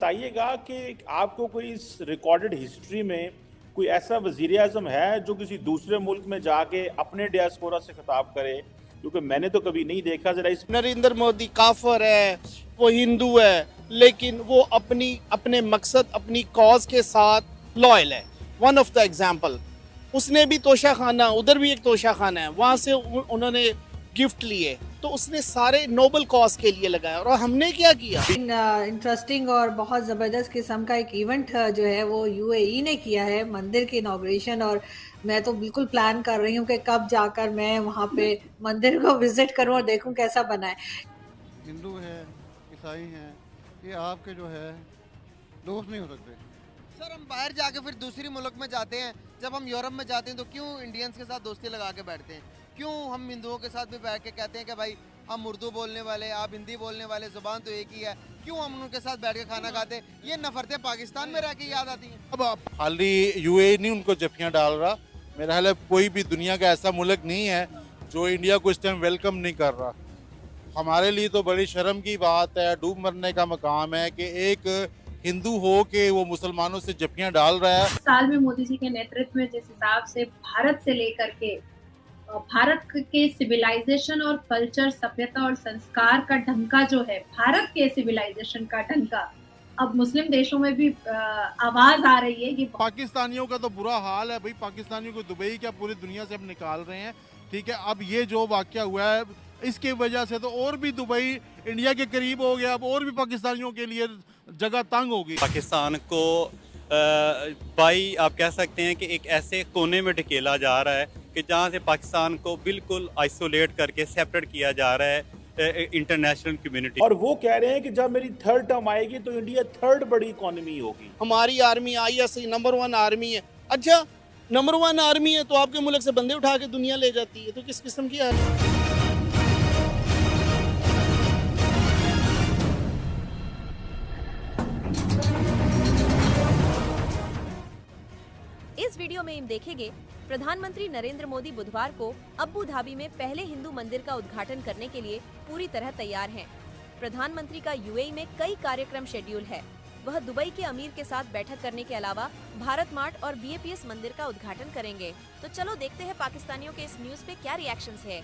बताइएगा कि आपको कोई इस रिकॉर्डेड हिस्ट्री में कोई ऐसा वजीर आजम है जो किसी दूसरे मुल्क में जाके अपने डियास्पोरा से खिताब करे, क्योंकि मैंने तो कभी नहीं देखा। जरा इस नरेंद्र मोदी काफर है, वो हिंदू है, लेकिन वो अपने मकसद अपनी कॉज के साथ लॉयल है। वन ऑफ द एग्जाम्पल, उसने भी तोशा खाना, उधर भी एक तोशा खाना है, वहां से उन्होंने गिफ्ट लिए, तो उसने सारे नोबल कॉज के लिए लगाया। और हमने क्या किया? इंटरेस्टिंग और बहुत ज़बरदस्त किस्म का एक इवेंट जो है वो यूएई ने किया है, मंदिर की इनॉग्रेशन। और मैं तो बिल्कुल प्लान कर रही हूँ कि कब जाकर मैं वहाँ पे मंदिर को विजिट करूँ और देखूँ कैसा बना है। हिंदू हैं, ईसाई हैं, ये आपके जो है दोस्त नहीं हो सकते। सर हम बाहर जाके फिर दूसरी मुल्क में जाते हैं, जब हम यूरोप में जाते हैं तो क्यों इंडियंस के साथ दोस्ती लगा के बैठते हैं? क्यों हम हिंदुओं के साथ भी बैठ के कहते हैं कि भाई हम उर्दू बोलने वाले, आप हिंदी बोलने वाले, ज़ुबान तो एक ही है, क्यों हम उनके साथ बैठ के खाना खाते हैं? ये नफरतें पाकिस्तान में रह के याद आती हैं। अब खाली यूएई नहीं उनको जफियां डाल रहा, मेरा ख्याल है कोई भी दुनिया का ऐसा मुल्क नहीं है जो इंडिया को इस टाइम वेलकम नहीं कर रहा। हमारे लिए तो बड़ी शर्म की बात है, डूब मरने का मकाम है कि एक हिंदू हो के वो मुसलमानों से जफियां डाल रहा है। साल में मोदी जी के नेतृत्व में जिस हिसाब से भारत से लेकर के भारत के सिविलाइजेशन और कल्चर, सभ्यता और संस्कार का ढंका जो है, भारत के सिविलाइजेशन का ढंका अब मुस्लिम देशों में भी आवाज आ रही है। ये पाकिस्तानियों का तो बुरा हाल है भाई, पाकिस्तानियों को दुबई क्या पूरी दुनिया से अब निकाल रहे हैं। ठीक है, अब ये जो वाकया हुआ है इसकी वजह से तो और भी दुबई इंडिया के करीब हो गया, अब और भी पाकिस्तानियों के लिए जगह तंग होगी। पाकिस्तान को भाई आप कह सकते हैं कि एक ऐसे कोने में ढकेला जा रहा है कि जहां से पाकिस्तान को बिल्कुल आइसोलेट करके सेपरेट किया जा रहा है इंटरनेशनल कम्युनिटी। और वो कह रहे हैं कि जब मेरी थर्ड टर्म आएगी तो इंडिया थर्ड बड़ी इकोनॉमी होगी। हमारी आर्मी ISI नंबर 1 आर्मी है। अच्छा, नंबर 1 आर्मी है तो आपके मुल्क से बंदे उठा के दुनिया ले जाती है, तो किस किस्म की आर्मी? इस वीडियो में हम देखेंगे प्रधानमंत्री नरेंद्र मोदी बुधवार को अबू धाबी में पहले हिंदू मंदिर का उद्घाटन करने के लिए पूरी तरह तैयार हैं। प्रधानमंत्री का यूएई में कई कार्यक्रम शेड्यूल है। वह दुबई के अमीर के साथ बैठक करने के अलावा भारत मार्ट और BAPS मंदिर का उद्घाटन करेंगे। तो चलो देखते हैं पाकिस्तानियों के इस न्यूज पे क्या रिएक्शंस है।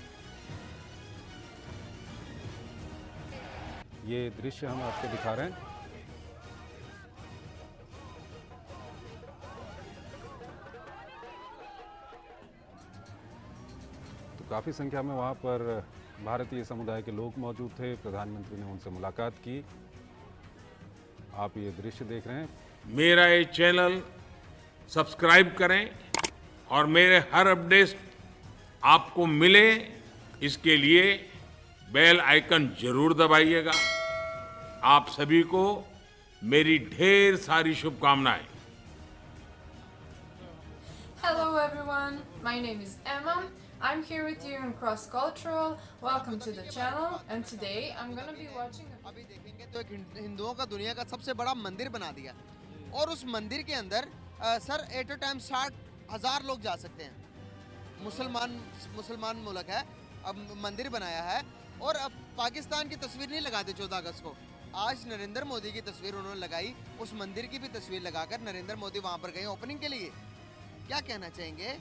ये दृश्य हम आपको दिखा रहे हैं। तो काफ़ी संख्या में वहाँ पर भारतीय समुदाय के लोग मौजूद थे। प्रधानमंत्री ने उनसे मुलाकात की। आप ये दृश्य देख रहे हैं। मेरा ये चैनल सब्सक्राइब करें और मेरे हर अपडेट आपको मिले, इसके लिए बेल आइकन जरूर दबाइएगा। आप सभी को मेरी ढेर सारी शुभकामनाएं। Hello everyone, my name is Emma. I'm here with you in Cross Cultural. Welcome to the channel, and today I'm gonna be watching. अभी देखेंगे तो एक हिंदुओं का दुनिया का सबसे बड़ा मंदिर बना दिया, और उस मंदिर के अंदर सर एट अ टाइम 60,000 लोग जा सकते हैं। मुसलमान मुल्क है, अब मंदिर बनाया है, और अब पाकिस्तान की तस्वीर नहीं लगाते 14 अगस्त को। आज नरेंद्र मोदी की तस्वीर उन्होंने लगाई, उस मंदिर की भी तस्वीर लगाकर नरेंद्र मोदी वहाँ पर गए ओपनिंग के लिए। क्या कहना चाहेंगे,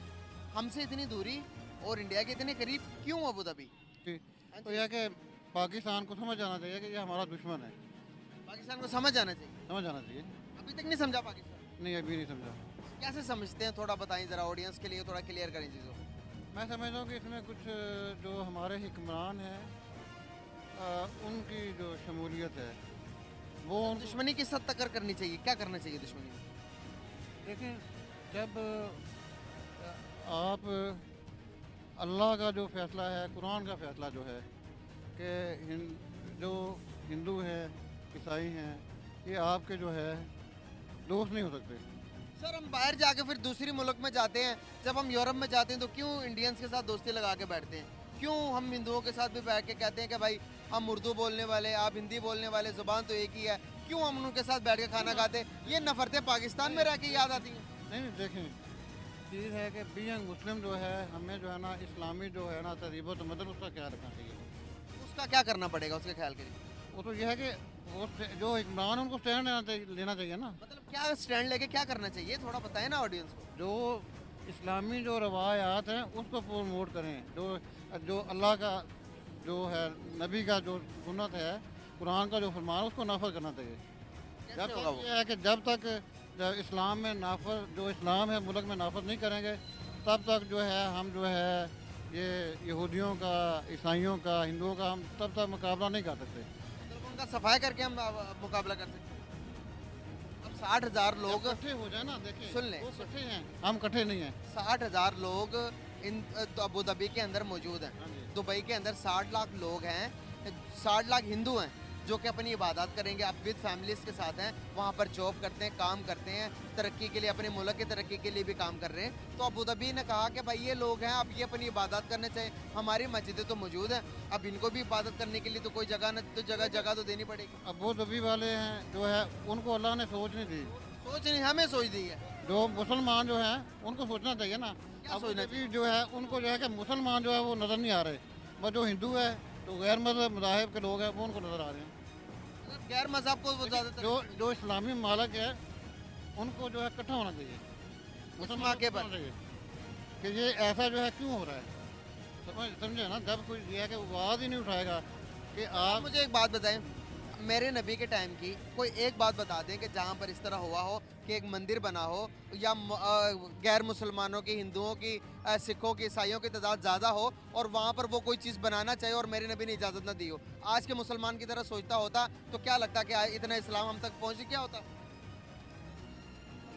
हमसे इतनी दूरी और इंडिया के इतने करीब क्यों अबू धाबी? तो यह कि पाकिस्तान को समझ आना चाहिए कि ये हमारा दुश्मन है। पाकिस्तान को समझ आना चाहिए। समझ आना चाहिए। अभी तक नहीं समझा पाकिस्तान? नहीं, अभी नहीं समझा। कैसे समझते हैं, थोड़ा बताएं जरा, ऑडियंस के लिए थोड़ा क्लियर करें चीज़ों को। मैं समझता हूँ कि इसमें कुछ जो हमारे हुक्मरान हैं उनकी जो शमूलियत है वो दुश्मनी किस हद तक करनी चाहिए, क्या करना चाहिए दुश्मनी में? लेकिन जब आप अल्लाह का जो फैसला है, कुरान का फैसला जो है कि जो हिंदू हैं, ईसाई हैं, ये आपके जो है दोस्त नहीं हो सकते। सर हम बाहर जाके फिर दूसरी मुल्क में जाते हैं, जब हम यूरोप में जाते हैं तो क्यों इंडियंस के साथ दोस्ती लगा के बैठते हैं? क्यों हम हिंदुओं के साथ भी बैठ के कहते हैं कि भाई हम उर्दू बोलने वाले, आप हिंदी बोलने वाले, ज़ुबान तो एक ही है, क्यों हम उनके साथ बैठ के खाना खाते हैं? ये नफरतें पाकिस्तान में रह के याद आती हैं। नहीं, देखें, चीज़ है कि बीइंग मुस्लिम जो है, हमें जो है ना इस्लामी जो है ना तहजीब व तमद्दुन, उसका ख्याल रखना चाहिए। उसका क्या करना पड़ेगा उसके ख्याल के लिए? वो तो यह है कि जो इमरान उनको स्टैंड लेना चाहिए ना। मतलब क्या स्टैंड लेके क्या करना चाहिए, थोड़ा बताएं ना ऑडियंस को। जो इस्लामी जो रवायात हैं उसको प्रमोट करें, जो अल्लाह का जो है, नबी का जो सुन्नत है, कुरान का जो फरमान है, उसको नाफज करना चाहिए। जब तक ये है कि जब तक इस्लाम में नाफज जो इस्लाम है मुल्क में नाफज नहीं करेंगे, तब तक जो है हम जो है ये यहूदियों का, ईसाइयों का, हिंदुओं का हम तब तक मुकाबला नहीं कर सकते। मतलब उनका सफाई करके हम मुकाबला कर सकते हैं। अब 60,000 लोग इकट्ठे हो जाए ना, देखिए सुन लें, वो इकट्ठे हैं, हम इकट्ठे नहीं हैं। 60,000 लोग इन अबू धाबी के अंदर मौजूद हैं। दुबई के अंदर 60 लाख लोग हैं, 60 लाख हिंदू हैं जो कि अपनी इबादत करेंगे। आप विद फैमिलीज के साथ हैं, वहाँ पर जॉब करते हैं, काम करते हैं, तरक्की के लिए, अपने मुल्क की तरक्की के लिए भी काम कर रहे हैं। तो अबू धाबी ने कहा कि भाई ये लोग हैं, अब ये अपनी इबादत करने चाहिए। हमारी मस्जिदें तो मौजूद हैं, अब इनको भी इबादत करने के लिए तो कोई जगह न, तो जगह तो देनी पड़ेगी। अबू धाबी वाले हैं जो है उनको अल्लाह ने सोच नहीं दी, सोच नहीं, हमें सोच दी है। जो मुसलमान जो हैं उनको सोचना चाहिए ना। अबू धाबी जो है उनको जो है कि मुसलमान जो है वो नज़र नहीं आ रहे, बस जो हिंदू है तो गैर मज़ाहिब के लोग हैं वो उनको नज़र आ रहे हैं। गैर मज़हब को वो ज़्यादातर जो इस्लामी मालक है उनको जो है इकट्ठा होना चाहिए, मुसलमान के पर कि ये ऐसा जो है क्यों हो रहा है, समझे ना। जब कोई ये है कि आवाज़ ही नहीं उठाएगा कि आप मुझे एक बात बताएं, मेरे नबी के टाइम की कोई एक बात बता दें कि जहाँ पर इस तरह हुआ हो कि एक मंदिर बना हो या गैर मुसलमानों की, हिंदुओं की, सिखों की, ईसाइयों की तादाद ज़्यादा हो और वहाँ पर वो कोई चीज़ बनाना चाहिए और मेरे नबी ने इजाज़त ना दी हो। आज के मुसलमान की तरह सोचता होता तो क्या लगता कि इतना इस्लाम हम तक पहुँच क्या होता।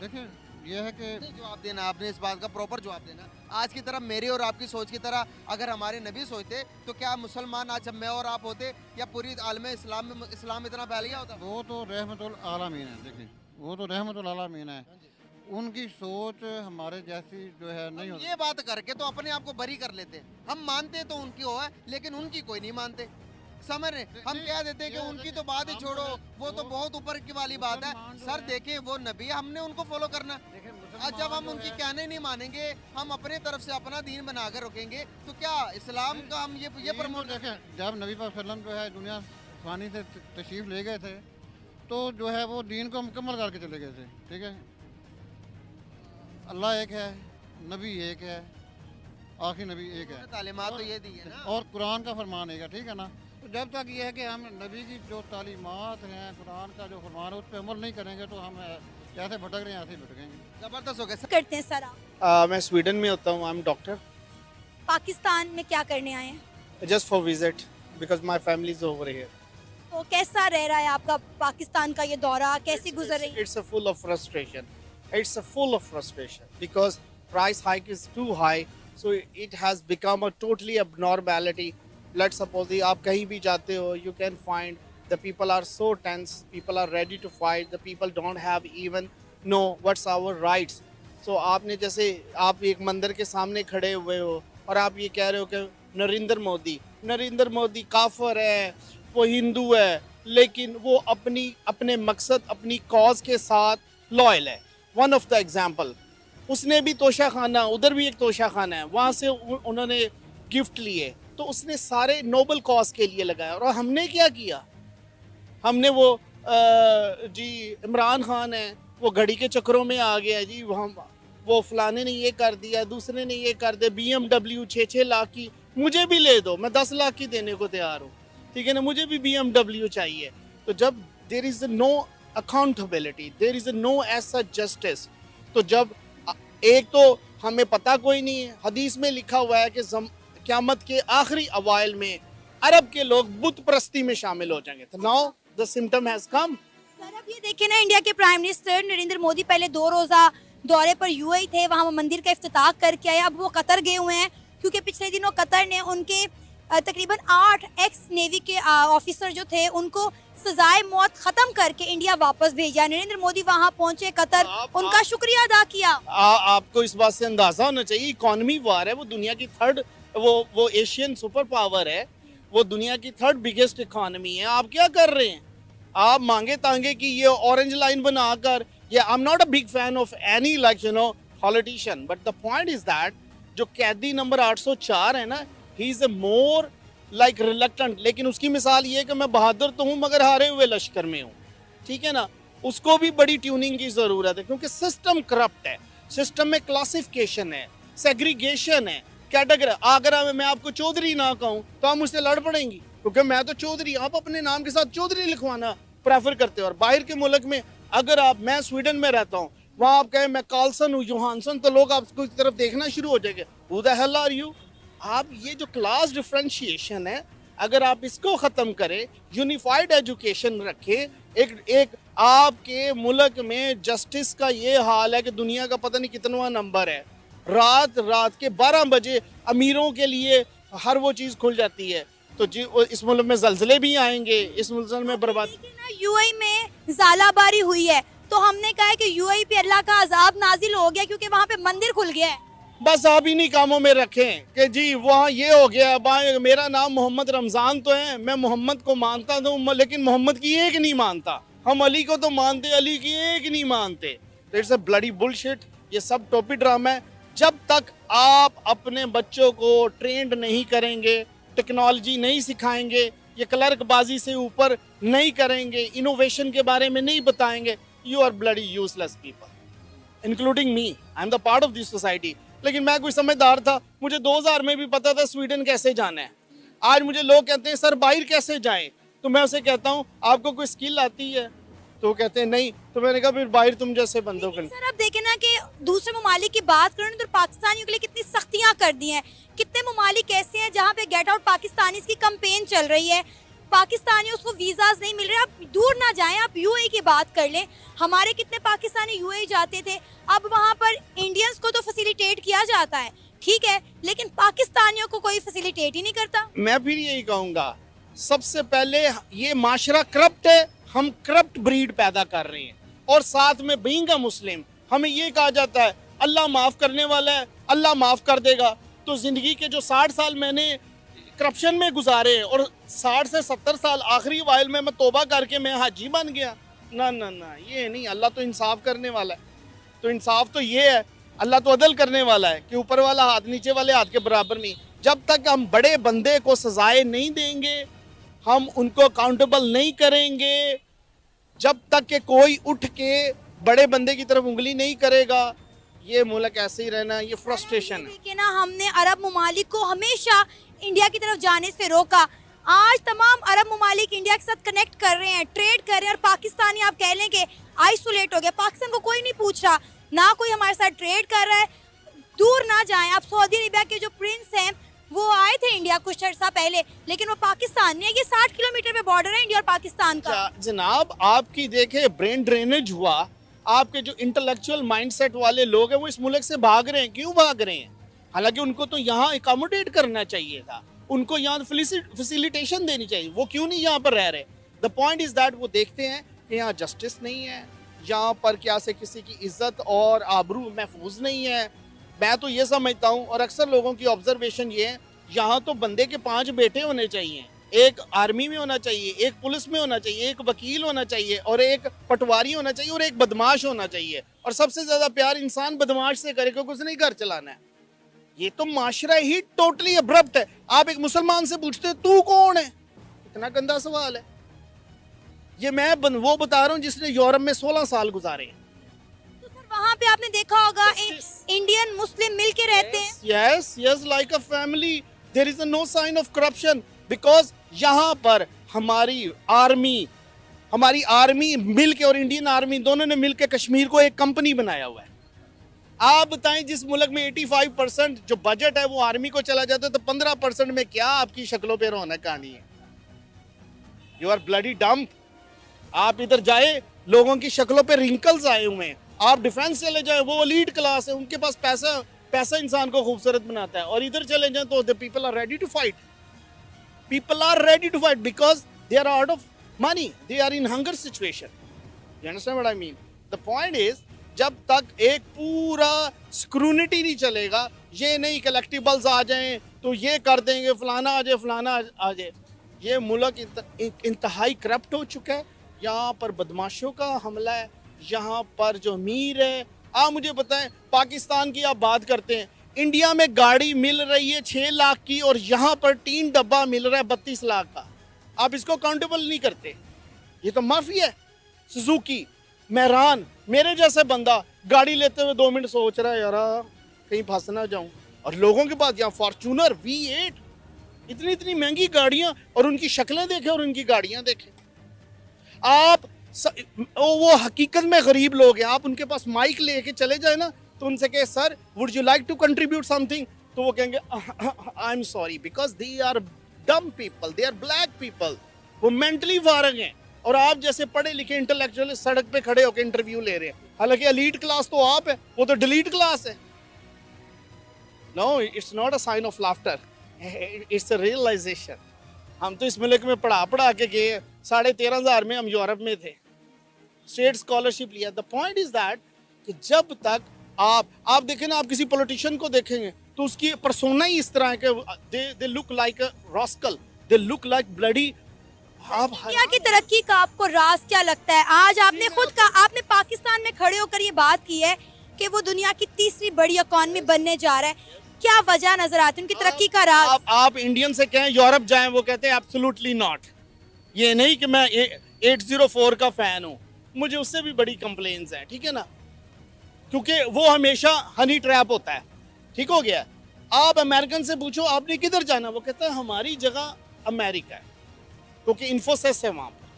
देखिए ये है कि जवाब देना, आपने इस बात का प्रॉपर जवाब देना। आज की तरह मेरी और आपकी सोच की तरह अगर हमारे नबी सोचते तो क्या मुसलमान आज मैं और आप होते या पूरी आलम इस्लाम में इस्लाम इतना फैल गया होता। वो तो रहमतुल आलमीन है, देखिए वो तो रहमतुल आलमीन है, उनकी सोच हमारे जैसी जो है नहीं होती। ये बात करके तो अपने आप को बरी कर लेते हैं, हम मानते तो उनकी हो है लेकिन उनकी कोई नहीं मानते, समझ रहे। हम कह देते हैं कि उनकी तो बात ही छोड़ो, वो तो बहुत ऊपर की वाली बात है। सर देखें वो नबी, हमने उनको फॉलो करना। आज जब हम उनकी कहने नहीं मानेंगे, हम अपने तरफ से अपना दीन बनाकर रखेंगे तो क्या इस्लाम का हम ये प्रमोट देखें। जब नबी पाक सल्लल्लाहु अलैहि वसल्लम जो है दुनिया फानी से तशरीफ ले गए थे तो जो है वो दीन को मुकम्मल करके चले गए थे, ठीक है। अल्लाह एक है, नबी एक है, आखिरी नबी एक है, तालीमात तो ये दी है ना, और कुरान का फरमान एक है, ठीक है ना। तो जब तक ये है कि हम नबी की जो तालीमात हैं, कुरान का जो फरमान है उस पर अमल नहीं करेंगे तो हम जैसे भटक रहे हैं ऐसे ही भटकेंगे। जबरदस्त हो गया। करते हैं सर आप? मैं स्वीडन में होता हूँ, आई एम डॉक्टर। पाकिस्तान में क्या करने आए हैं? Just for visit because my family is over here. तो कैसा रह रहा है आपका पाकिस्तान का ये दौरा, कैसी गुजर रही है? It's a full of frustration. It's a full of frustration because price hike is too high, so it has become a totally abnormality. Let's suppose आप कहीं भी जाते हो, you can find the people are so tense, people are ready to fight, the people don't have even know what's our rights. So आपने जैसे आप एक मंदिर के सामने खड़े हुए हो और आप ये कह रहे हो कि नरेंद्र मोदी काफिर है, वो हिंदू है, लेकिन वो अपने मकसद, अपनी कॉज के साथ लॉयल है। वन ऑफ द एग्जाम्पल, उसने भी तोशा खाना, उधर भी एक तोशा खाना है, वहाँ से उन्होंने गिफ्ट लिए, तो उसने सारे नोबल कॉज के लिए लगाया। और हमने क्या किया? हमने वो जी इमरान खान है, वो घड़ी के चक्करों में आ गया जी, वो फलाने ने ये कर दिया, दूसरे ने ये कर दिया, BMW 6 लाख की मुझे भी ले दो, मैं 10 लाख की देने को तैयार हूँ, ठीक है ना, मुझे भी BMW चाहिए। तो जब there is no accountability, there is no ऐसा जस्टिस, तो जब एक तो हमें पता कोई नहीं है, हदीस में लिखा हुआ है कि क़यामत के आखिरी अवाइल में अरब के लोग बुत परस्ती में शामिल हो जाएंगे। तो now the symptom has come. Sir अब ये देखिए ना, इंडिया के प्राइम मिनिस्टर नरेंद्र मोदी पहले 2 रोज़ा दौरे पर यूएई थे, वहाँ मंदिर का इफ्तिताह करके आए, अब वो कतर गए हुए हैं क्योंकि पिछले दिनों कतर ने उनके तकरीबन 8 एक्स नेवी के ऑफिसर जो थे उनको सजाए मौत खत्म करके इंडिया वापस भेजा। नरेंद्र मोदी वहां पहुंचे कतर, उनका शुक्रिया अदा किया। आपको इस बात से अंदाजा होना चाहिए, इकोनॉमी वार है, वो दुनिया की थर्ड, वो एशियन सुपर पावर है, वो दुनिया की 3rd बिगेस्ट इकोनॉमी है। आप क्या कर रहे हैं? आप मांगे तांगे कि ये ऑरेंज लाइन बनाकर, ये I am not a big fan of any like you know politician, but the point is that जो कैदी नंबर 804 है ना, he is a more like reluctant, लेकिन उसकी मिसाल ये है कि मैं बहादुर तो हूँ मगर हारे हुए लश्कर में हूँ, ठीक है ना। उसको भी बड़ी ट्यूनिंग की ज़रूरत है, क्योंकि सिस्टम करप्ट है, सिस्टम में क्लासिफिकेशन है, सेग्रीगेशन है, कैटेगरी। अगर मैं आपको चौधरी ना कहूँ तो आप मुझसे लड़ पड़ेंगी, क्योंकि मैं तो चौधरी, आप अपने नाम के साथ चौधरी लिखवाना प्रेफर करते हो। और बाहर के मुल्क में अगर आप, मैं स्वीडन में रहता हूँ, वहाँ आप कहें मैं कार्लसन हूँ, जोहानसन, तो लोग आपको इस तरफ देखना शुरू हो जाएंगे, who the hell are you. आप ये जो क्लास डिफरेंशिएशन है, अगर आप इसको ख़त्म करें, यूनिफाइड एजुकेशन रखें, एक आपके मुल्क में जस्टिस का ये हाल है कि दुनिया का पता नहीं कितनवां नंबर है, रात के 12 बजे अमीरों के लिए हर वो चीज़ खुल जाती है, तो जी इस मुल्क में जल्जले भी आएंगे, इस मुल्क में बर्बादी। यूएई में ज़ालाबारी हुई है, तो हमने कहा है कि यूएई पे अल्लाह का अजाब नाजिल हो गया क्योंकि वहाँ पे मंदिर खुल गया है। बस आप इन्हीं कामों में रखें कि जी वहाँ ये हो गया, मेरा नाम मोहम्मद रमज़ान तो है, मैं मोहम्मद को मानता हूँ, लेकिन मोहम्मद की एक नहीं मानता। हम अली को तो मानते, अली की एक नहीं मानते। इट्स अ ब्लडी बुलशिट, ये सब टोपी ड्रामा है। जब तक आप अपने बच्चों को ट्रेंड नहीं करेंगे, टेक्नोलॉजी नहीं सिखाएंगे, ये क्लर्कबाजी से ऊपर नहीं करेंगे, इनोवेशन के बारे में नहीं बताएंगे, you are bloody useless people, including me. I am the part of this society. लेकिन मैं कोई समझदार था, मुझे 2000 में भी पता था स्वीडन कैसे जाना है। आज मुझे लोग कहते हैं सर बाहर कैसे जाएं, तो मैं उसे कहता हूँ आपको कोई स्किल आती है, तो कहते हैं नहीं, तो मैंने कहा फिर बाहर तुम जैसे बंदों को। सर अब देखें ना कि दूसरे ममालिक की बात करें तो पाकिस्तानियों के लिए कितनी सख्तियां कर दी हैं। कितने ममालिक ऐसे हैं जहाँ पे गेट आउट पाकिस्तानी की कैंपेन चल रही है, पाकिस्तानियों को वीज़ाज नहीं मिल रहे। आप दूर ना जाएं, आप यूएई की बात कर लें, हमारे कितने पाकिस्तानी यूएई जाते थे, अब वहाँ पर इंडियंस को तो फैसिलिटेट किया जाता है, ठीक है, लेकिन पाकिस्तानियों को कोई फैसिलिटेट ही नहीं करता। मैं फिर यही कहूँगा, सबसे पहले ये माशरा करप्ट है, हम करप्ट ब्रीड पैदा कर रहे हैं, और साथ में बीइंग अ मुस्लिम हमें ये कहा जाता है अल्लाह माफ़ करने वाला है, अल्लाह माफ़ कर देगा। तो ज़िंदगी के जो 60 साल मैंने करप्शन में गुजारे और 60 से 70 साल आखिरी वाइल में मैं तौबा करके मैं हाजी बन गया, ना ना ना, ये नहीं। अल्लाह तो इंसाफ करने वाला है, तो इंसाफ तो ये है, अल्लाह तो अदल करने वाला है कि ऊपर वाला हाथ नीचे वाले हाथ के बराबर नहीं। जब तक हम बड़े बंदे को सजाएं नहीं देंगे, हम उनको अकाउंटेबल नहीं करेंगे, जब तक कि कोई उठ के बड़े बंदे की तरफ उंगली नहीं करेगा, ये मुल्क ऐसे ही रहना, ये फ्रस्ट्रेशन है। कि ना हमने अरब ममालिक को हमेशा इंडिया की तरफ जाने से रोका। आज तमाम अरब ममालिक इंडिया के साथ कनेक्ट कर रहे हैं, ट्रेड कर रहे हैं, और पाकिस्तानी आप कह लें कि आइसोलेट हो गया, पाकिस्तान को कोई नहीं पूछ रहा, ना कोई हमारे साथ ट्रेड कर रहा है। दूर ना जाएं आप, सऊदी अरेबिया के जो प्रिंस हैं वो आए थे इंडिया कुछ अर्सा पहले, लेकिन वो पाकिस्तान में, ये 60 किलोमीटर पे बॉर्डर है इंडिया और पाकिस्तान का। जनाब आपकी देखे ब्रेन ड्रेनेज हुआ, आपके जो इंटेलेक्चुअल माइंडसेट वाले लोग हैं वो इस मुल्क से भाग रहे हैं। क्यों भाग रहे हैं? हालांकि उनको तो यहाँ अकोमोडेट करना चाहिए था, उनको यहाँ फैसिलिटेशन देनी चाहिए, वो क्यों नहीं यहाँ पर रह रहे? द पॉइंट इज दैट वो देखते हैं कि यहाँ जस्टिस नहीं है, यहाँ पर क्या से किसी की इज्जत और आबरू महफूज नहीं है। मैं तो ये समझता हूँ, और अक्सर लोगों की ऑब्जर्वेशन ये है, यहाँ तो बंदे के 5 बेटे होने चाहिए, एक आर्मी में होना चाहिए, एक पुलिस में होना चाहिए, एक वकील होना चाहिए, और एक पटवारी होना चाहिए, और एक बदमाश होना चाहिए। और सबसे ज्यादा प्यार इंसान बदमाश से करे क्योंकि उसने घर चलाना है। ये तो माशरा ही टोटली अब्रप्ट है। आप एक मुसलमान से पूछते तू कौन है, इतना गंदा सवाल है। ये मैं वो बता रहा हूँ जिसने यूरोप में 16 साल गुजारे हैं। तो सर वहाँ पे आपने देखा होगा इंडियन मुस्लिम मिल के रहते हैं। Yes yes, like a family, there is no sign of corruption, because यहाँ पर हमारी आर्मी मिल के, और इंडियन आर्मी दोनों ने मिल के कश्मीर को एक कंपनी बनाया हुआ है। आप बताएं जिस मुल्क में 85% जो बजट है वो आर्मी को चला जाता है, तो 15% में क्या आपकी शक्लों पे रौनक आनी है? You are bloody dump. आप इधर जाए, लोगों की शक्लों पे रिंकल्स आए हुए हैं। आप डिफेंस चले जाए, वो एलीट क्लास है, उनके पास पैसा इंसान को खूबसूरत बनाता है। और इधर चले जाए तो the people are ready to fight, people are ready to fight because they are out of money, they are in hunger situation. You understand what I mean? The point is, जब तक एक पूरा स्क्रूनिटी नहीं चलेगा, ये नहीं कलेक्टिबल्स आ जाएं तो ये कर देंगे, फलाना आ जाए, फलाना आ जाए। ये मुल्क इंतहाई करप्ट हो चुका है, यहाँ पर बदमाशों का हमला है, यहाँ पर जो अमीर है। आप मुझे बताएं, पाकिस्तान की आप बात करते हैं, इंडिया में गाड़ी मिल रही है 6 लाख की और यहाँ पर 3 डब्बा मिल रहा है 32 लाख का। आप इसको काउंटेबल नहीं करते, ये तो माफिया है। सुजुकी, मेहरान, मेरे जैसे बंदा गाड़ी लेते हुए 2 मिनट सोच रहा है यार कहीं फंस ना जाऊं, और लोगों के पास यहाँ फॉर्च्यूनर V8, इतनी इतनी महंगी गाड़ियां, और उनकी शक्लें देखें और उनकी गाड़ियां देखें। वो हकीकत में गरीब लोग हैं। आप उनके पास माइक लेके चले जाए ना तो उनसे कहे sir would you like to contribute something, तो वो कहेंगे I am sorry because they are dumb people, they are black people, वो मेंटली फारग हैं। और आप जैसे पढ़े लिखे इंटेलेक्चुअल सड़क पे खड़े होकर इंटरव्यू ले रहे हैं, हालांकि एलीट क्लास तो आप है, वो तो डिलीट क्लास है। No, it's not a sign of laughter, it's a realisation. हम तो इस मुल्क में पढ़ा के गए, 13,500 में हम यूरोप में थे, स्टेट स्कॉलरशिप लिया। द पॉइंट इज दैट कि जब तक आप देखें ना, आप किसी पॉलिटिशियन को देखेंगे तो उसकी पर्सोना ही इस तरह है कि they look like a rascal, they look like bloody. India की तरक्की का आपको राज क्या लगता है? आज आपने खुद कहा, आपने पाकिस्तान में खड़े होकर ये बात की है कि वो दुनिया की तीसरी बड़ी इकॉनमी बनने जा रहा है, क्या वजह नजर आती है उनकी तरक्की का राज? आप इंडियन से कहें यूरोप जाएं, वो कहते हैं एब्सोल्युटली नॉट। ये नहीं कि मैं 804 का फैन हूँ, मुझे उससे भी बड़ी कंप्लेन्स हैं, ठीक है ना, क्योंकि वो हमेशा हनी ट्रैप होता है। ठीक हो गया। आप अमेरिकन से पूछो आपने किधर जाना, वो कहता है हमारी जगह अमेरिका है, क्योंकि इन्फोसिस है वहाँ पर,